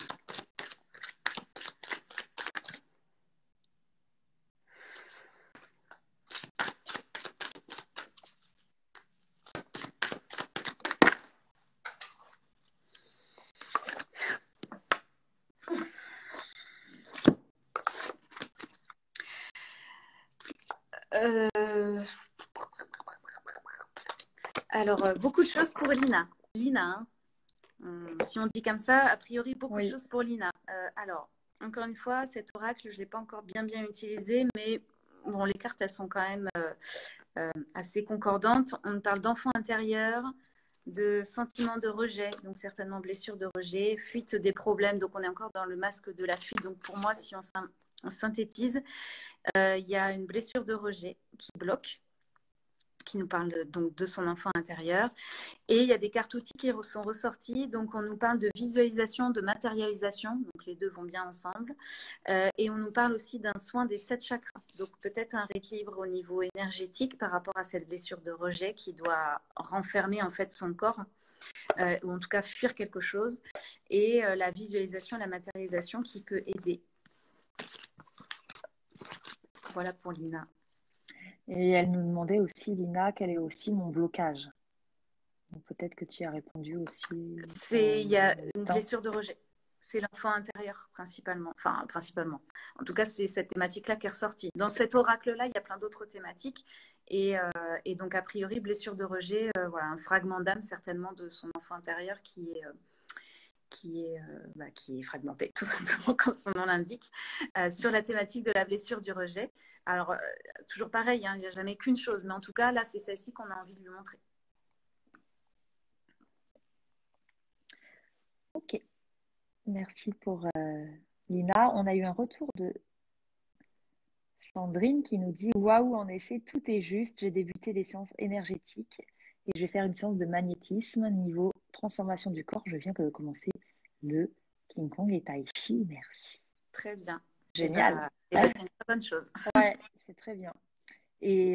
Alors, beaucoup de choses pour Lina. Lina, si on dit comme ça, a priori, beaucoup de choses pour Lina. Alors, encore une fois, cet oracle, je ne l'ai pas encore bien utilisé, mais bon, les cartes, elles sont quand même assez concordantes. On parle d'enfant intérieur, de sentiments de rejet, donc certainement blessures de rejet, fuite des problèmes, donc on est encore dans le masque de la fuite. Donc pour moi, si on synthétise, il y a une blessure de rejet qui bloque. qui nous parle donc de son enfant intérieur. Et il y a des cartes outils qui sont ressorties. Donc, on nous parle de visualisation, de matérialisation. Donc, les deux vont bien ensemble. Et on nous parle aussi d'un soin des 7 chakras. Donc, peut-être un rééquilibre au niveau énergétique par rapport à cette blessure de rejet qui doit renfermer en fait son corps, ou en tout cas fuir quelque chose. Et la visualisation, la matérialisation qui peut aider. Voilà pour Lina. Et elle nous demandait aussi, Lina, quel est aussi mon blocage. Donc peut-être que tu y as répondu aussi. Il y a une blessure de rejet. C'est l'enfant intérieur principalement. Enfin, principalement. En tout cas, c'est cette thématique-là qui est ressortie. Dans cet oracle-là, il y a plein d'autres thématiques. Et donc, a priori, blessure de rejet, voilà, un fragment d'âme certainement de son enfant intérieur qui est fragmenté, tout simplement, comme son nom l'indique, sur la thématique de la blessure du rejet. Alors, toujours pareil, hein, il n'y a jamais qu'une chose. Mais en tout cas, là, c'est celle-ci qu'on a envie de lui montrer. Ok. Merci pour Lina. On a eu un retour de Sandrine qui nous dit waouh, en effet, tout est juste. J'ai débuté des séances énergétiques et je vais faire une séance de magnétisme niveau transformation du corps. Je viens de commencer le King Kong et Tai Chi. Merci. Très bien. Génial. Et c'est une très bonne chose. Ouais, c'est très bien. Et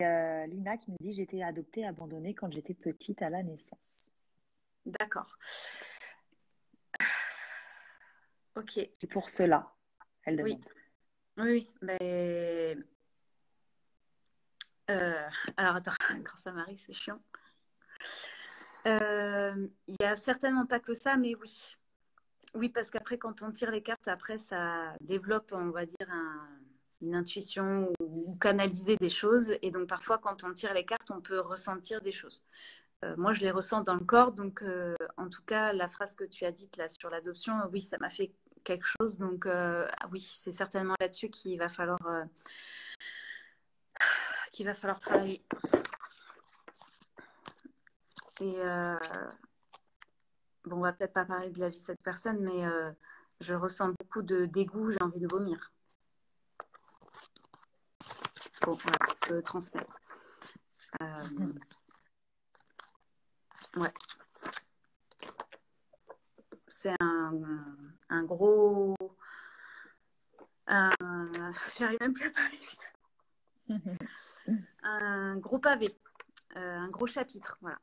Lina qui nous dit j'ai été adoptée, abandonnée quand j'étais petite à la naissance. D'accord. Ok. C'est pour cela, elle demande. Oui. Mais... alors attends, quand ça m'arrive, c'est chiant. Il n'y a certainement pas que ça, mais oui. Oui, parce qu'après, quand on tire les cartes, après, ça développe, on va dire, une intuition ou canaliser des choses. Et donc, parfois, quand on tire les cartes, on peut ressentir des choses. Moi, je les ressens dans le corps. Donc, en tout cas, la phrase que tu as dite là sur l'adoption, oui, ça m'a fait quelque chose. Donc, oui, c'est certainement là-dessus qu'il va falloir travailler. Et bon, on va peut-être pas parler de la vie de cette personne, mais je ressens beaucoup de dégoût, j'ai envie de vomir. Bon, voilà, je peux transmettre. Ouais. C'est un gros... J'arrive même plus à parler. Un gros pavé. Un gros chapitre, voilà.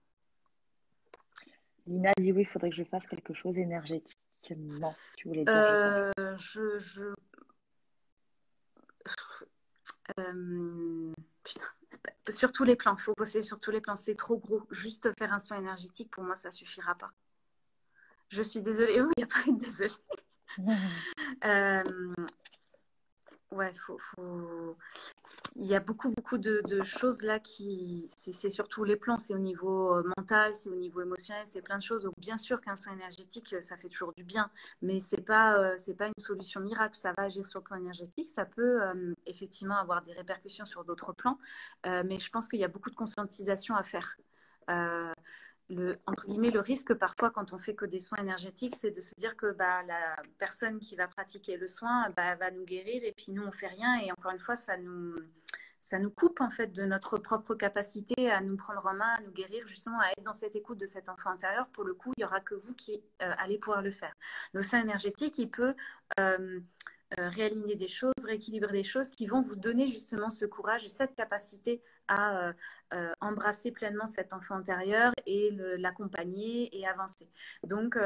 Lina dit oui, il faudrait que je fasse quelque chose énergétiquement. Tu voulais dire, je pense. Putain. Sur tous les plans, il faut bosser sur tous les plans. C'est trop gros. Juste faire un soin énergétique, pour moi, ça ne suffira pas. Je suis désolée. Oui, il n'y a pas à être désolée. Ouais, il y a beaucoup de choses là qui... C'est sur tous les plans. C'est au niveau mental, c'est au niveau émotionnel, c'est plein de choses. Donc, bien sûr qu'un soin énergétique, ça fait toujours du bien. Mais ce n'est pas une solution miracle. Ça va agir sur le plan énergétique. Ça peut effectivement avoir des répercussions sur d'autres plans. Mais je pense qu'il y a beaucoup de conscientisation à faire. Entre guillemets, le risque parfois quand on fait que des soins énergétiques, c'est de se dire que la personne qui va pratiquer le soin va nous guérir et puis nous on fait rien et encore une fois ça nous coupe en fait de notre propre capacité à nous prendre en main, à nous guérir, justement à être dans cette écoute de cet enfant intérieur. Pour le coup, il n'y aura que vous qui allez pouvoir le faire. Le soin énergétique, il peut réaligner des choses, rééquilibrer des choses qui vont vous donner justement ce courage et cette capacité à embrasser pleinement cet enfant intérieur et l'accompagner et avancer. Donc,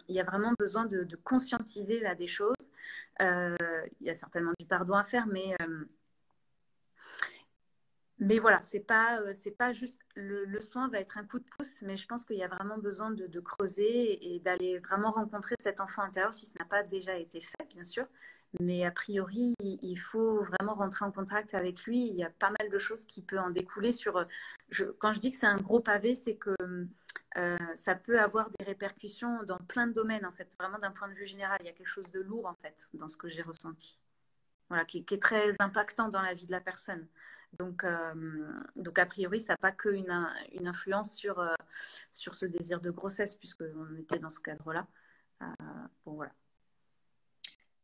il y a vraiment besoin de conscientiser là des choses. Il y a certainement du pardon à faire, mais voilà, c'est pas juste le soin va être un coup de pouce, mais je pense qu'il y a vraiment besoin de creuser et d'aller vraiment rencontrer cet enfant intérieur si ça n'a pas déjà été fait, bien sûr. Mais a priori, il faut vraiment rentrer en contact avec lui. Il y a pas mal de choses qui peuvent en découler quand je dis que c'est un gros pavé, c'est que ça peut avoir des répercussions dans plein de domaines, en fait. Vraiment d'un point de vue général, il y a quelque chose de lourd, en fait, dans ce que j'ai ressenti. Voilà, qui est très impactant dans la vie de la personne. Donc a priori, ça n'a pas qu'une influence sur ce désir de grossesse, puisqu'on était dans ce cadre-là. Bon, voilà.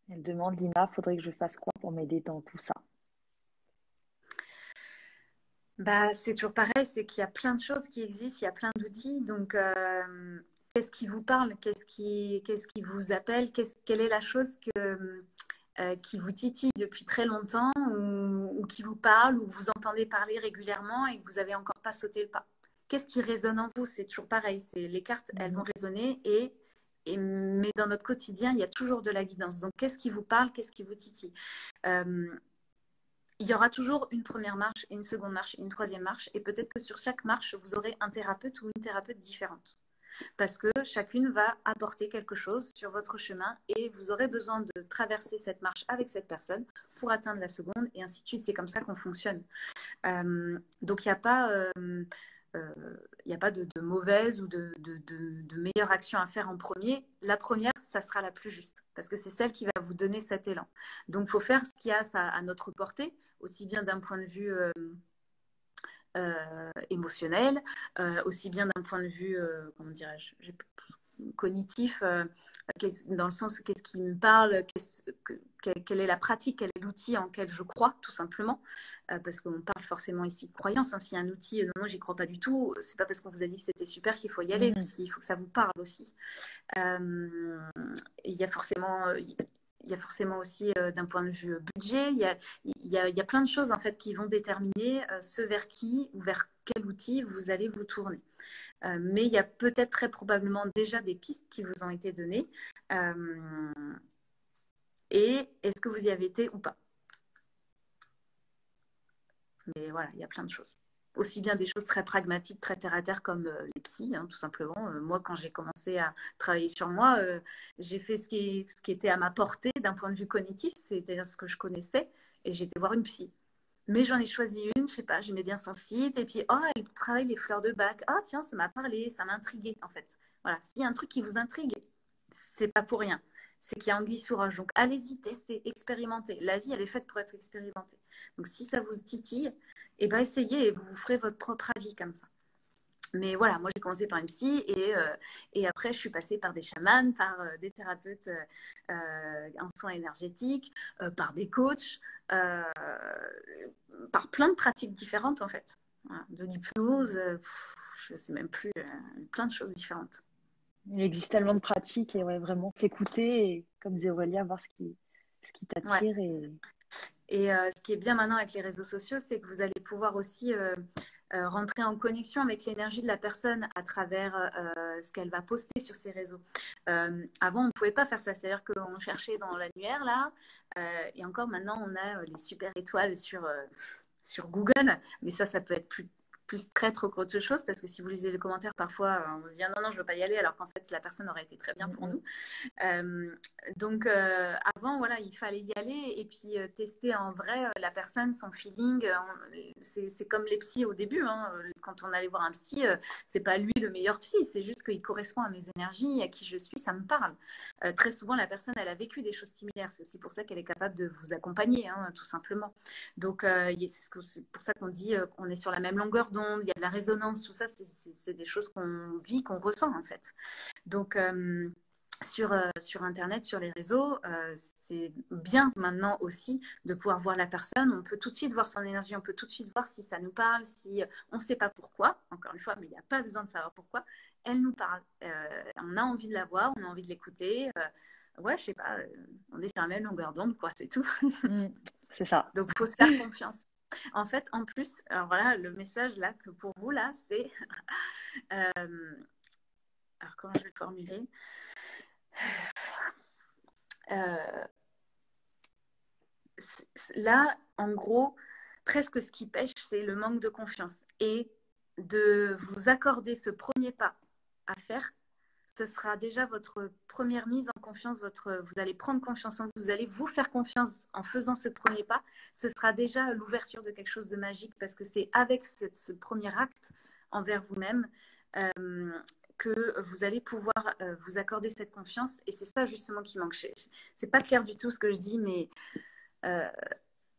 Elle demande, Lina, faudrait que je fasse quoi pour m'aider dans tout ça? Bah, c'est toujours pareil, c'est qu'il y a plein de choses qui existent, il y a plein d'outils. Donc, qu'est-ce qui vous parle? Qu'est-ce qui vous appelle? Quelle est la chose qui vous titille depuis très longtemps ou qui vous parle ou vous entendez parler régulièrement et que vous n'avez encore pas sauté le pas? Qu'est-ce qui résonne en vous? C'est toujours pareil. Les cartes, elles vont résonner mais dans notre quotidien, il y a toujours de la guidance. Donc, qu'est-ce qui vous parle? Qu'est-ce qui vous titille? Euh, il y aura toujours une première marche, une seconde marche, une troisième marche. Et peut-être que sur chaque marche, vous aurez un thérapeute ou une thérapeute différente. Parce que chacune va apporter quelque chose sur votre chemin et vous aurez besoin de traverser cette marche avec cette personne pour atteindre la seconde et ainsi de suite. C'est comme ça qu'on fonctionne. Donc, il n'y a pas... il n'y a pas de mauvaise ou de meilleure action à faire en premier. La première, ça sera la plus juste parce que c'est celle qui va vous donner cet élan. Donc, il faut faire ce qu'il y a à notre portée, aussi bien d'un point de vue émotionnel, aussi bien d'un point de vue, comment dirais-je, cognitif, dans le sens qu'est-ce qui me parle, quelle est la pratique, quel est l'outil en quel je crois, tout simplement, parce qu'on parle forcément ici de croyance. Hein. S'il y a un outil, non, moi j'y crois pas du tout, c'est pas parce qu'on vous a dit que c'était super qu'il faut y aller, il faut que ça vous parle aussi. Il y a forcément aussi d'un point de vue budget, il y a plein de choses en fait qui vont déterminer ce vers qui ou vers quel outil vous allez vous tourner. Mais il y a peut-être très probablement déjà des pistes qui vous ont été données. Et est-ce que vous y avez été ou pas? Mais voilà, il y a plein de choses. Aussi bien des choses très pragmatiques, très terre-à-terre comme les psys, hein, tout simplement. Moi, quand j'ai commencé à travailler sur moi, j'ai fait ce qui était à ma portée d'un point de vue cognitif, c'est-à-dire ce que je connaissais, et j'ai été voir une psy. Mais j'en ai choisi une, je sais pas, j'aimais bien son site, et puis, oh, elle travaille les fleurs de bac. Ah, tiens, ça m'a parlé, ça m'a intrigué, en fait. Voilà, s'il y a un truc qui vous intrigue, c'est pas pour rien. C'est qu'il y a anguille sous roche. Donc, allez-y, testez, expérimentez. La vie, elle est faite pour être expérimentée. Donc, si ça vous titille, eh ben, essayez et vous vous ferez votre propre avis comme ça. Mais voilà, moi j'ai commencé par une psy et après je suis passée par des chamans, par des thérapeutes en soins énergétiques, par des coachs, par plein de pratiques différentes en fait. Voilà, de l'hypnose, je ne sais même plus, plein de choses différentes. Il existe tellement de pratiques et ouais, vraiment s'écouter et, comme disait Aurélia, voir ce qui Ouais. t'attire. Et ce qui est bien maintenant avec les réseaux sociaux, c'est que vous allez pouvoir aussi rentrer en connexion avec l'énergie de la personne à travers ce qu'elle va poster sur ses réseaux. Avant, on ne pouvait pas faire ça. C'est-à-dire qu'on cherchait dans l'annuaire, là, et encore maintenant, on a les super étoiles sur Google, mais ça peut être plus traître qu'autre chose, parce que si vous lisez les commentaires, parfois, on se dit ah non, non, je ne veux pas y aller, alors qu'en fait, la personne aurait été très bien pour nous. Donc, avant, voilà, il fallait y aller et puis tester en vrai la personne, son feeling. C'est comme les psys au début. Hein. Quand on allait voir un psy, c'est pas lui le meilleur psy, c'est juste qu'il correspond à mes énergies, à qui je suis, ça me parle. Très souvent, la personne, elle a vécu des choses similaires. C'est aussi pour ça qu'elle est capable de vous accompagner, hein, tout simplement. Donc, c'est pour ça qu'on dit qu'on est sur la même longueur d'onde, il y a de la résonance, tout ça, c'est des choses qu'on vit, qu'on ressent en fait. Donc, sur Internet, sur les réseaux, c'est bien maintenant aussi de pouvoir voir la personne. On peut tout de suite voir son énergie, on peut tout de suite voir si ça nous parle, si on ne sait pas pourquoi, encore une fois, mais il n'y a pas besoin de savoir pourquoi, elle nous parle. On a envie de la voir, on a envie de l'écouter. Ouais, je sais pas, on est sur la même longueur d'onde, quoi, c'est tout. C'est ça. Donc, il faut se faire confiance. En fait, en plus, alors voilà, le message là, que pour vous, là, c'est... alors, comment je vais le formuler ? Là, en gros, presque ce qui pêche, c'est le manque de confiance. Et de vous accorder ce premier pas à faire, ce sera déjà votre première mise en confiance. Vous allez prendre confiance en vous, vous allez vous faire confiance en faisant ce premier pas. Ce sera déjà l'ouverture de quelque chose de magique parce que c'est avec ce premier acte envers vous-même que vous allez pouvoir vous accorder cette confiance. Et c'est ça justement qui manque. C'est pas clair du tout ce que je dis, mais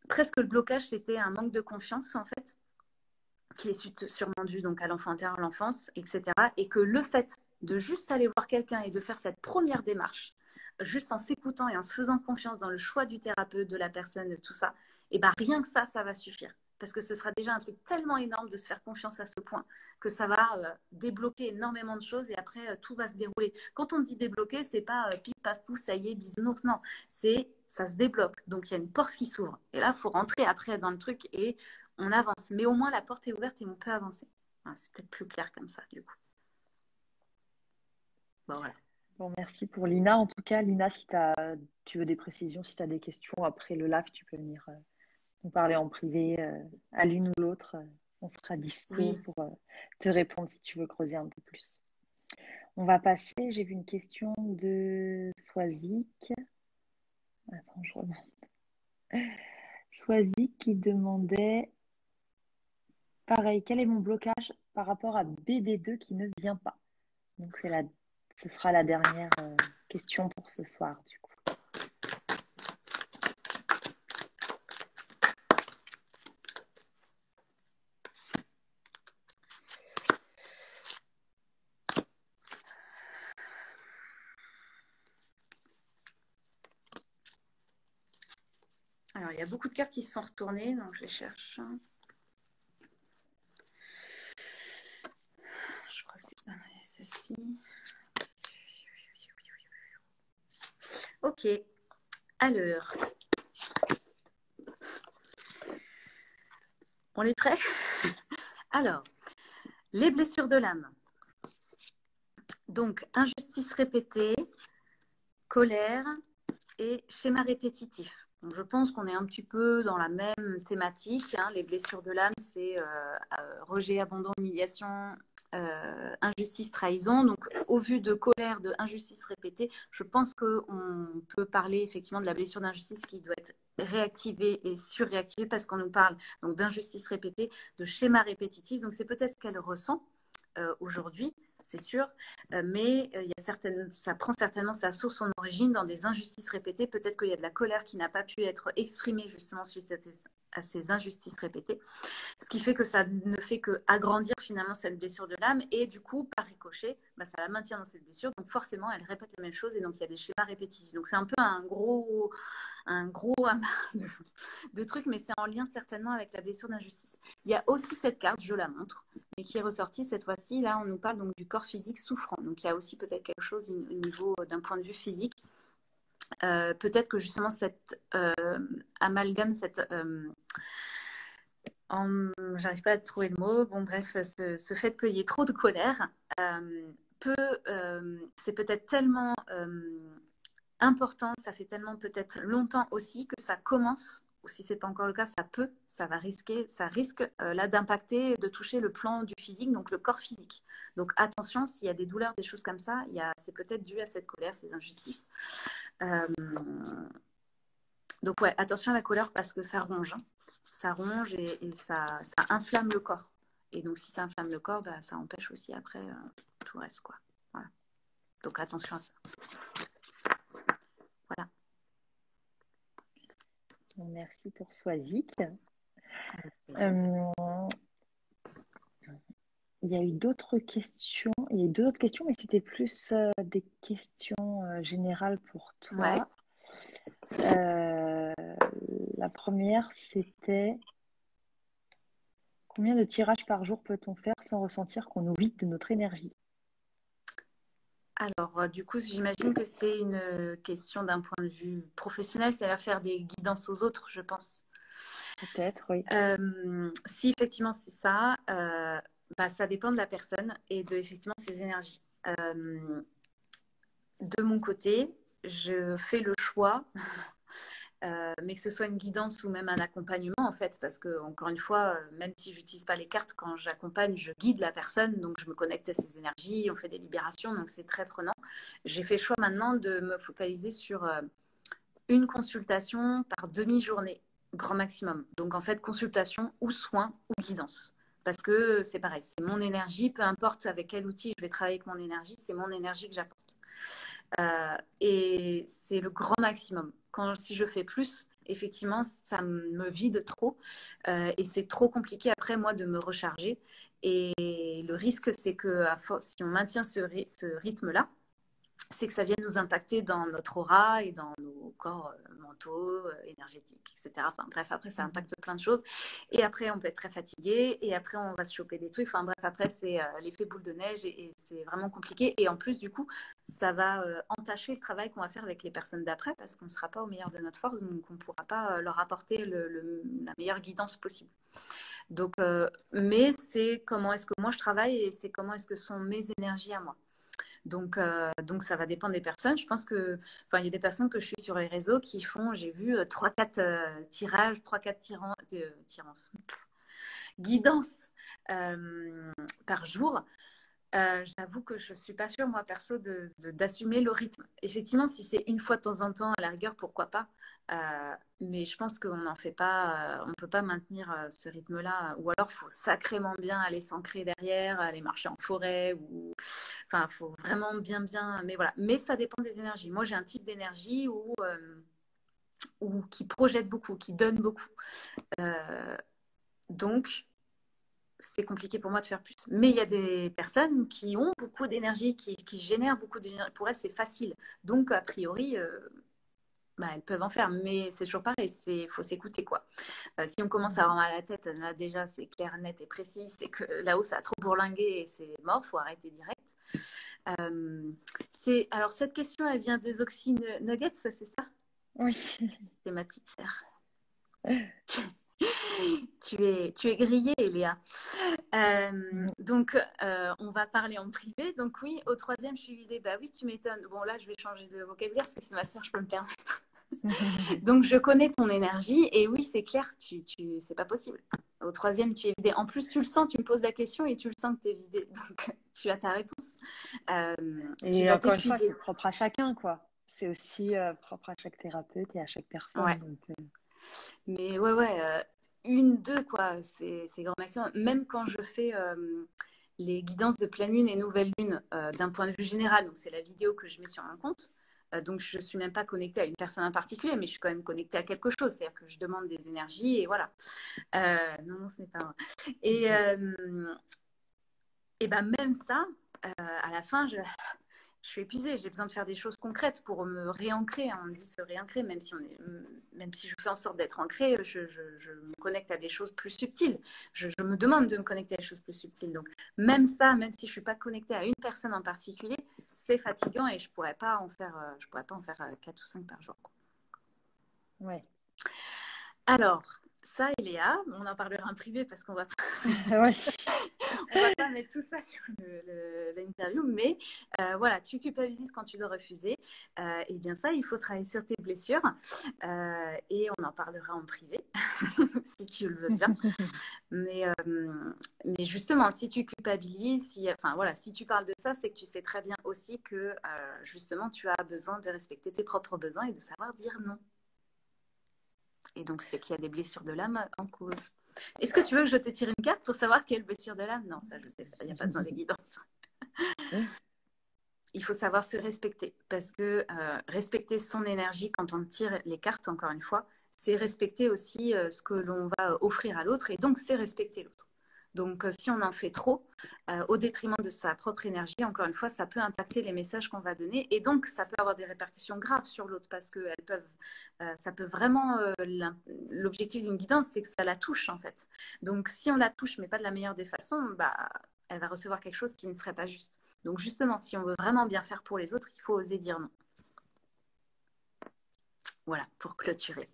presque le blocage, c'était un manque de confiance en fait, qui est sûrement dû donc à l'enfant intérieur, l'enfance, etc. Et que le fait de juste aller voir quelqu'un et de faire cette première démarche, juste en s'écoutant et en se faisant confiance dans le choix du thérapeute, de la personne, de tout ça, et ben rien que ça va suffire. parce que ce sera déjà un truc tellement énorme de se faire confiance à ce point que ça va débloquer énormément de choses et après tout va se dérouler. Quand on dit débloquer, c'est pas pif paf pouf, ça y est, bisounours, non, c'est ça se débloque. Donc il y a une porte qui s'ouvre et là il faut rentrer après dans le truc et on avance. Mais au moins la porte est ouverte et on peut avancer. Voilà, c'est peut-être plus clair comme ça du coup. Bon, voilà. Bon, merci pour Lina. En tout cas, Lina, si tu veux des précisions, si tu as des questions après le live, tu peux venir nous parler en privé à l'une ou l'autre. On sera dispo Oui. pour te répondre si tu veux creuser un peu plus. On va passer, j'ai vu une question de Swazik. Attends, je remonte. Swazik qui demandait, pareil, quel est mon blocage par rapport à BB2 qui ne vient pas? Donc, ce sera la dernière question pour ce soir, du coup. Alors, il y a beaucoup de cartes qui se sont retournées, donc je les cherche. Je crois que c'est celle-ci. Ok. Alors, on est prêt? Alors, les blessures de l'âme. Donc, injustice répétée, colère et schéma répétitif. Donc, je pense qu'on est un petit peu dans la même thématique. Hein. Les blessures de l'âme, c'est rejet, abandon, humiliation, injustice, trahison. Donc, au vu de colère, de injustice répétée, je pense qu'on peut parler effectivement de la blessure d'injustice qui doit être réactivée et surréactivée parce qu'on nous parle donc d'injustice répétée, de schéma répétitif. Donc, c'est peut-être ce qu'elle ressent aujourd'hui, c'est sûr, mais ça prend certainement sa source, son origine dans des injustices répétées. Peut-être qu'il y a de la colère qui n'a pas pu être exprimée justement suite à ces injustices répétées. Ce qui fait que ça ne fait qu'agrandir finalement cette blessure de l'âme et du coup, par ricochet, ça la maintient dans cette blessure. Donc forcément, elle répète les mêmes choses et donc il y a des schémas répétitifs. Donc c'est un peu un gros amas de trucs, mais c'est en lien certainement avec la blessure d'injustice. Il y a aussi cette carte, je la montre, mais qui est ressortie cette fois-ci. Là, on nous parle donc du corps physique souffrant. Donc il y a aussi peut-être quelque chose au niveau d'un point de vue physique. Peut-être que justement cet amalgame, j'arrive pas à trouver le mot. Bon, bref, ce fait qu'il y ait trop de colère c'est peut-être tellement important, ça fait tellement peut-être longtemps aussi que ça commence, ou si c'est pas encore le cas, ça risque là d'impacter, de toucher le plan du physique, donc le corps physique. Donc attention, s'il y a des douleurs, des choses comme ça, c'est peut-être dû à cette colère, ces injustices. Donc ouais, attention à la colère parce que ça ronge. Hein. Ça ronge et ça inflamme le corps. Et donc si ça inflamme le corps, ça empêche aussi après tout le reste, quoi. Voilà. Donc attention à ça. Voilà. Merci pour Swazik. Il y a eu d'autres questions. Il y a eu deux autres questions, mais c'était plus des questions générales pour toi. Ouais. La première, c'était combien de tirages par jour peut-on faire sans ressentir qu'on nous vide de notre énergie? Alors, du coup, j'imagine que c'est une question d'un point de vue professionnel, c'est-à-dire faire des guidances aux autres, je pense. Peut-être, oui. Si effectivement c'est ça, ça dépend de la personne et de effectivement ses énergies. De mon côté, je fais le choix, mais que ce soit une guidance ou même un accompagnement en fait, parce que encore une fois, même si j'utilise pas les cartes, quand j'accompagne, je guide la personne, donc je me connecte à ses énergies, on fait des libérations, donc c'est très prenant. J'ai fait le choix maintenant de me focaliser sur une consultation par demi-journée, grand maximum. Donc en fait, consultation ou soin ou guidance. Parce que c'est pareil, c'est mon énergie, peu importe avec quel outil je vais travailler avec mon énergie, c'est mon énergie que j'apporte. Et c'est le grand maximum. Si je fais plus, effectivement, ça me vide trop et c'est trop compliqué après moi de me recharger. Et le risque, c'est que si on maintient ce rythme-là, c'est que ça vient nous impacter dans notre aura et dans nos corps mentaux, énergétiques, etc. Enfin bref, après ça impacte plein de choses. Et après, on peut être très fatigué. Et après, on va se choper des trucs. Enfin bref, après, c'est l'effet boule de neige et c'est vraiment compliqué. Et en plus, du coup, ça va entacher le travail qu'on va faire avec les personnes d'après parce qu'on ne sera pas au meilleur de notre force. Donc, on ne pourra pas leur apporter la meilleure guidance possible. Donc, mais c'est comment est-ce que moi je travaille et c'est comment est-ce que sont mes énergies à moi. Donc, ça va dépendre des personnes. Je pense que, enfin, il y a des personnes que je suis sur les réseaux qui font, j'ai vu, 3-4 tirages, 3-4 guidances par jour. J'avoue que je ne suis pas sûre, moi, perso, d'assumer le rythme. Effectivement, si c'est une fois de temps en temps, à la rigueur, pourquoi pas. Mais je pense qu'on n'en fait pas, on ne peut pas maintenir ce rythme-là. Ou alors, il faut sacrément bien aller s'ancrer derrière, aller marcher en forêt. Enfin, il faut vraiment bien. Mais voilà. Mais ça dépend des énergies. Moi, j'ai un type d'énergie qui projette beaucoup, qui donne beaucoup. Donc, c'est compliqué pour moi de faire plus. Mais il y a des personnes qui ont beaucoup d'énergie, qui génèrent beaucoup d'énergie. Pour elles, c'est facile. Donc, a priori, elles peuvent en faire. Mais c'est toujours pareil, il faut s'écouter, quoi. Si on commence à avoir mal à la tête, là, déjà, c'est clair, net et précis. C'est que là-haut, ça a trop bourlingué et c'est mort. Il faut arrêter direct. Alors, cette question, elle vient de Zoxy Nuggets, c'est ça? Oui. C'est ma petite sœur. Tu es grillée, Léa. Donc, on va parler en privé. Donc, oui, au troisième, je suis vidée. Bah oui, tu m'étonnes. Bon, là, je vais changer de vocabulaire parce que c'est ma sœur, je peux me permettre. Donc, je connais ton énergie. Et oui, c'est clair, c'est pas possible. Au troisième, tu es vidée. En plus, tu le sens, tu me poses la question et tu le sens que tu es vidée. Donc, tu as ta réponse. Tu Et vas encore une fois, t'épuiser. c'est propre à chacun, quoi. C'est aussi propre à chaque thérapeute et à chaque personne. Ouais. Donc, Mais ouais, une, deux, quoi. C'est grand maximum. Même quand je fais les guidances de pleine lune et nouvelle lune d'un point de vue général, donc c'est la vidéo que je mets sur mon compte. Donc je ne suis même pas connectée à une personne en particulier, mais je suis quand même connectée à quelque chose. C'est-à-dire que je demande des énergies et voilà. Non, ce n'est pas vrai. Et ben même ça, à la fin, je suis épuisée, j'ai besoin de faire des choses concrètes pour me réancrer. On dit se réancrer, même si je fais en sorte d'être ancrée, je me connecte à des choses plus subtiles. Je me demande de me connecter à des choses plus subtiles. Donc, même ça, même si je ne suis pas connectée à une personne en particulier, c'est fatigant et je ne pourrais pas en faire, 4 ou 5 par jour. ouais. Alors, ça, Léa, on en parlera en privé parce qu'on va Ouais. on va pas mettre tout ça sur l'interview, mais voilà, tu culpabilises quand tu dois refuser. Et bien ça, il faut travailler sur tes blessures et on en parlera en privé si tu le veux bien. Mais justement, si tu culpabilises, si tu parles de ça, c'est que tu sais très bien aussi que justement, tu as besoin de respecter tes propres besoins et de savoir dire non. Et donc, c'est qu'il y a des blessures de l'âme en cause. Est-ce que tu veux que je te tire une carte pour savoir quelle blessure de l'âme? Non, ça, je sais pas. Il n'y a pas besoin de guidance. Il faut savoir se respecter parce que respecter son énergie quand on tire les cartes, encore une fois, c'est respecter aussi ce que l'on va offrir à l'autre et donc c'est respecter l'autre. Donc, si on en fait trop, au détriment de sa propre énergie, encore une fois, ça peut impacter les messages qu'on va donner et donc ça peut avoir des répercussions graves sur l'autre parce que ça peut vraiment, l'objectif d'une guidance, c'est que ça la touche en fait. Donc, si on la touche mais pas de la meilleure des façons, elle va recevoir quelque chose qui ne serait pas juste. Donc, justement, si on veut vraiment bien faire pour les autres, il faut oser dire non. Voilà, pour clôturer.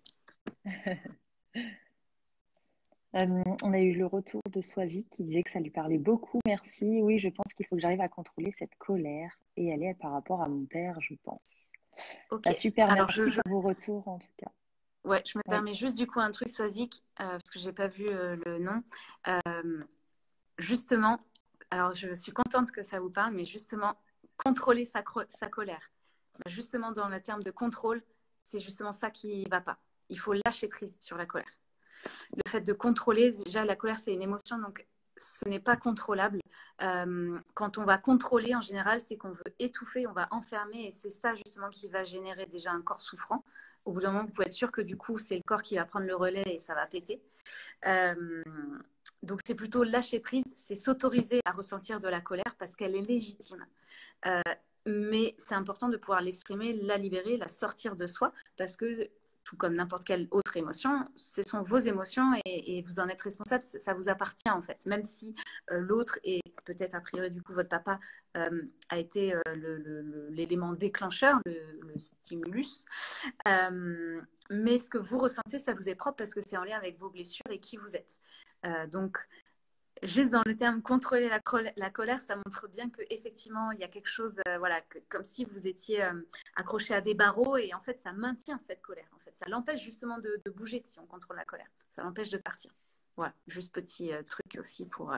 On a eu le retour de Swazik qui disait que ça lui parlait beaucoup. Merci. Oui, je pense qu'il faut que j'arrive à contrôler cette colère et aller par rapport à mon père, je pense. Ok. Bah, super, Alors, merci pour vos retours en tout cas. Ouais, je me Oui. permets juste du coup un truc, Swazik, parce que j'ai pas vu le nom. Justement, alors je suis contente que ça vous parle, mais justement, contrôler sa colère. Justement, dans le terme de contrôle, c'est justement ça qui ne va pas. Il faut lâcher prise sur la colère. Le fait de contrôler, déjà la colère c'est une émotion, donc ce n'est pas contrôlable. Quand on va contrôler en général, c'est qu'on veut étouffer, on va enfermer et c'est ça justement qui va générer déjà un corps souffrant. Au bout d'un moment, vous pouvez être sûr que du coup, c'est le corps qui va prendre le relais et ça va péter. Donc c'est plutôt lâcher prise, c'est s'autoriser à ressentir de la colère parce qu'elle est légitime. mais c'est important de pouvoir l'exprimer, la libérer, la sortir de soi, parce que tout comme n'importe quelle autre émotion, ce sont vos émotions et vous en êtes responsable, ça vous appartient en fait. Même si l'autre, et peut-être a priori du coup votre papa, a été l'élément déclencheur, le stimulus, mais ce que vous ressentez, ça vous est propre parce que c'est en lien avec vos blessures et qui vous êtes. Donc, juste dans le terme contrôler la colère, ça montre bien qu'effectivement, il y a quelque chose, voilà, comme si vous étiez accroché à des barreaux et en fait, ça maintient cette colère. En fait, ça l'empêche justement de bouger si on contrôle la colère. Ça l'empêche de partir. Voilà, juste petit truc aussi pour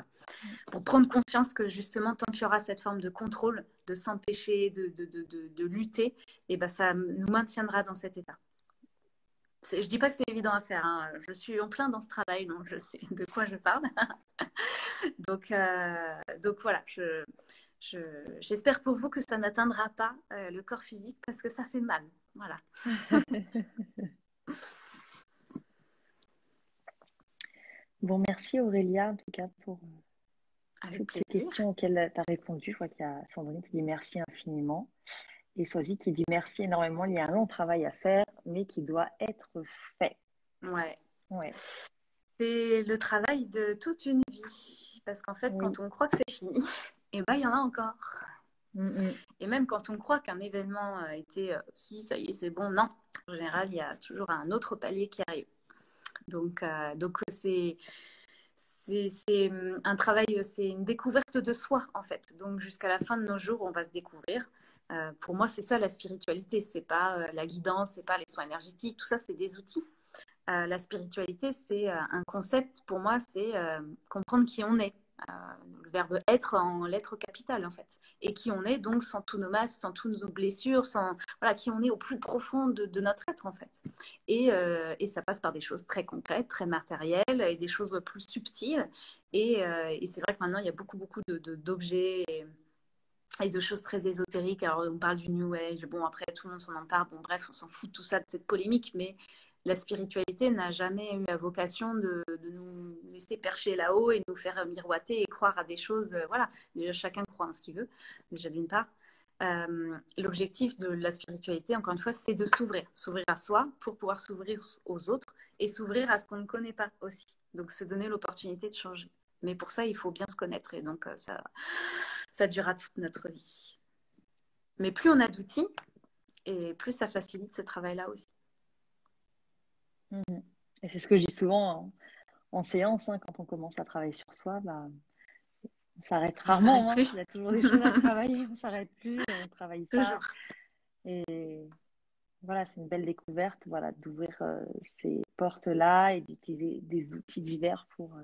prendre conscience que justement, tant qu'il y aura cette forme de contrôle, de s'empêcher, de lutter, et ben, ça nous maintiendra dans cet état. Je dis pas que c'est évident à faire, hein. Je suis en plein dans ce travail, donc je sais de quoi je parle. Donc voilà, j'espère pour vous que ça n'atteindra pas le corps physique parce que ça fait mal. Voilà. Bon, merci Aurélia, en tout cas, pour Avec toutes ces plaisir. questions auxquelles tu as répondu. Je crois qu'il y a Sandrine qui dit merci infiniment et Soisy qui dit merci énormément. Il y a un long travail à faire, mais qui doit être fait. Ouais. Ouais. C'est le travail de toute une vie. Parce qu'en fait, Oui. quand on croit que c'est fini, et ben il y en a encore. Mm-mm. Et même quand on croit qu'un événement a été si, ça y est, c'est bon, non. En général, il y a toujours un autre palier qui arrive. Donc c'est un travail, c'est une découverte de soi en fait. Donc jusqu'à la fin de nos jours, on va se découvrir. Pour moi, c'est ça la spiritualité. C'est pas la guidance, c'est pas les soins énergétiques. Tout ça, c'est des outils. La spiritualité, c'est un concept. Pour moi, c'est comprendre qui on est. Le verbe être en lettres capitales en fait, et qui on est donc sans tous nos masques, sans toutes nos blessures, sans voilà qui on est au plus profond de notre être en fait. Et ça passe par des choses très concrètes, très matérielles et des choses plus subtiles. Et c'est vrai que maintenant il y a beaucoup d'objets et de choses très ésotériques. Alors on parle du New Age, bon après tout le monde s'en empare, bon bref on s'en fout de tout ça, de cette polémique, mais la spiritualité n'a jamais eu la vocation de nous laisser percher là-haut et nous faire miroiter et croire à des choses. Voilà, déjà chacun croit en ce qu'il veut, déjà d'une part. L'objectif de la spiritualité, encore une fois, c'est de s'ouvrir à soi pour pouvoir s'ouvrir aux autres et s'ouvrir à ce qu'on ne connaît pas aussi. Donc se donner l'opportunité de changer. Mais pour ça, il faut bien se connaître et donc ça durera toute notre vie. Mais plus on a d'outils et plus ça facilite ce travail-là aussi. Mm-hmm. Et c'est ce que je dis souvent en séance, hein, quand on commence à travailler sur soi, bah, on s'arrête On s'arrête rarement. Hein. plus. Il y a toujours des choses à travailler, on ne s'arrête plus, on travaille ça. Toujours. Et voilà, c'est une belle découverte, voilà, d'ouvrir ces portes-là et d'utiliser des outils divers pour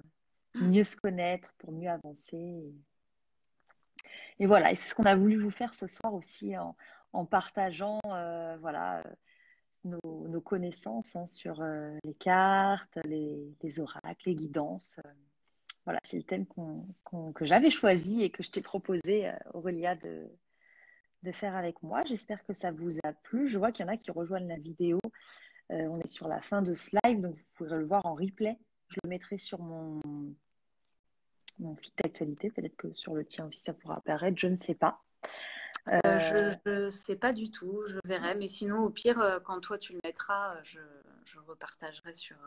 mieux se connaître, pour mieux avancer. Et voilà, et c'est ce qu'on a voulu vous faire ce soir aussi en partageant voilà, nos connaissances hein, sur les cartes, les oracles, les guidances. Voilà, c'est le thème que j'avais choisi et que je t'ai proposé, Aurélia, de faire avec moi. J'espère que ça vous a plu. Je vois qu'il y en a qui rejoignent la vidéo. On est sur la fin de ce live, donc vous pourrez le voir en replay. Je le mettrai sur mon feed d'actualité. Peut-être que sur le tien aussi, ça pourra apparaître. Je ne sais pas. Je ne sais pas du tout, je verrai. Mais sinon, au pire, quand toi tu le mettras, je repartagerai sur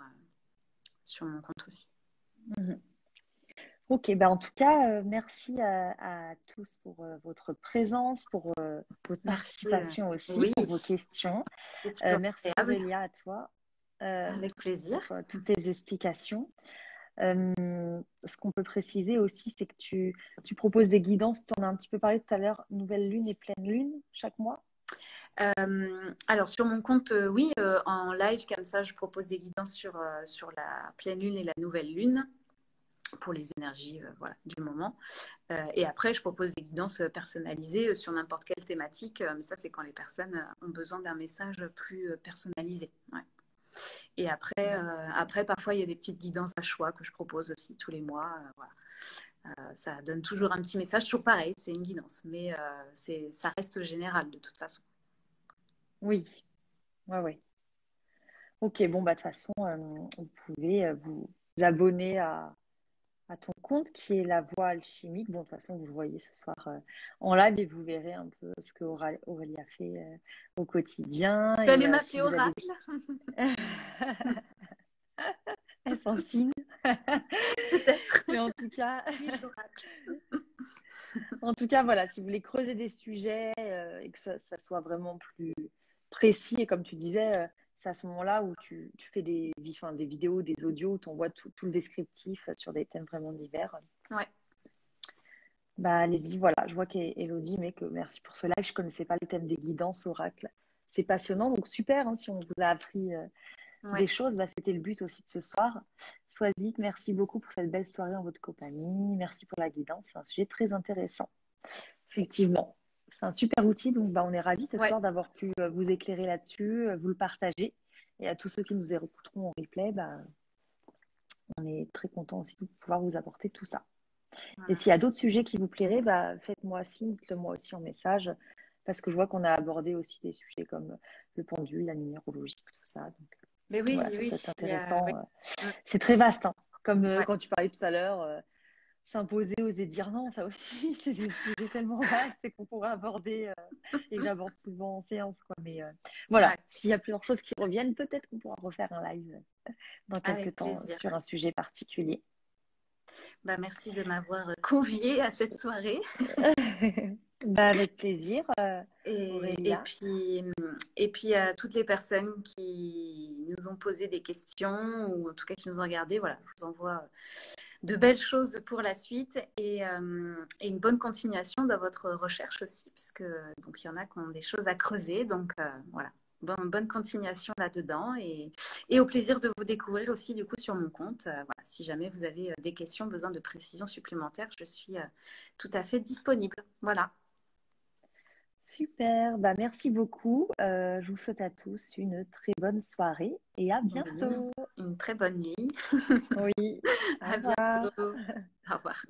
mon compte aussi. Mhm. Ok, bah en tout cas, merci à tous pour votre présence, pour votre Merci. participation aussi, Oui, pour vos questions. c'est toujours Merci agréable. Aurélia à toi Avec plaisir. pour toutes tes explications. Ce qu'on peut préciser aussi, c'est que tu proposes des guidances. Tu en as un petit peu parlé tout à l'heure, nouvelle lune et pleine lune chaque mois. Alors sur mon compte, oui, en live comme ça, je propose des guidances sur la pleine lune et la nouvelle lune pour les énergies voilà, du moment. Et après, je propose des guidances personnalisées sur n'importe quelle thématique. Mais ça, c'est quand les personnes ont besoin d'un message plus personnalisé. Ouais. Et après, parfois, il y a des petites guidances à choix que je propose aussi tous les mois. Voilà. Ça donne toujours un petit message, toujours pareil, c'est une guidance. Mais ça reste général de toute façon. Oui, ouais, ouais. Ok, bon, bah, de toute façon, vous pouvez vous abonner à ton compte qui est la voix alchimique. Bon, de toute façon, vous le voyez ce soir en live et vous verrez un peu ce que Aurélie a fait au quotidien. Tu allais Et m'appeler si vous avez... Oracle? Elle s'en signe. Peut-être. Mais en tout cas, Suis-je l'oracle? voilà, si vous voulez creuser des sujets et que ça soit vraiment plus précis, et comme tu disais, c'est à ce moment-là où tu fais des vidéos, des audios, où tu envoies tout le descriptif sur des thèmes vraiment divers. Ouais. Bah, allez-y, voilà. Je vois qu'Elodie met que merci pour ce live. Je ne connaissais pas le thème des guidances oracle. C'est passionnant, donc super, hein, si on vous a appris des choses, bah, c'était le but aussi de ce soir. Swazik, merci beaucoup pour cette belle soirée en votre compagnie. Merci pour la guidance. C'est un sujet très intéressant. Effectivement, c'est un super outil. Donc, bah, on est ravis ce soir d'avoir pu vous éclairer là-dessus, vous le partager. Et à tous ceux qui nous écouteront en replay, bah, on est très contents aussi de pouvoir vous apporter tout ça. Et s'il y a d'autres sujets qui vous plairaient, bah, faites-moi signe, dites-le moi aussi en message. Parce que je vois qu'on a abordé aussi des sujets comme le pendule, la numérologie, tout ça. Donc, Mais oui, voilà, ça peut être intéressant. oui. C'est très vaste, hein. Comme quand tu parlais tout à l'heure, s'imposer, oser dire non, ça aussi, c'est des sujets tellement vastes et qu'on pourrait aborder et que j'aborde souvent en séance, quoi. Mais voilà, s'il y a plusieurs choses qui reviennent, peut-être qu'on pourra refaire un live dans quelques temps sur un sujet particulier. Bah, merci de m'avoir conviée à cette soirée. Bah, avec plaisir, Aurélia. Et puis à toutes les personnes qui nous ont posé des questions ou en tout cas qui nous ont regardé, voilà, je vous envoie de belles choses pour la suite et une bonne continuation dans votre recherche aussi, puisque donc il y en a qui ont des choses à creuser, donc voilà. Bonne continuation là-dedans et au plaisir de vous découvrir aussi du coup sur mon compte. Voilà, si jamais vous avez des questions, besoin de précisions supplémentaires, je suis tout à fait disponible. Voilà. Super, bah, merci beaucoup. Je vous souhaite à tous une très bonne soirée et à bientôt. Oui, une très bonne nuit. Oui, À bientôt. Au revoir.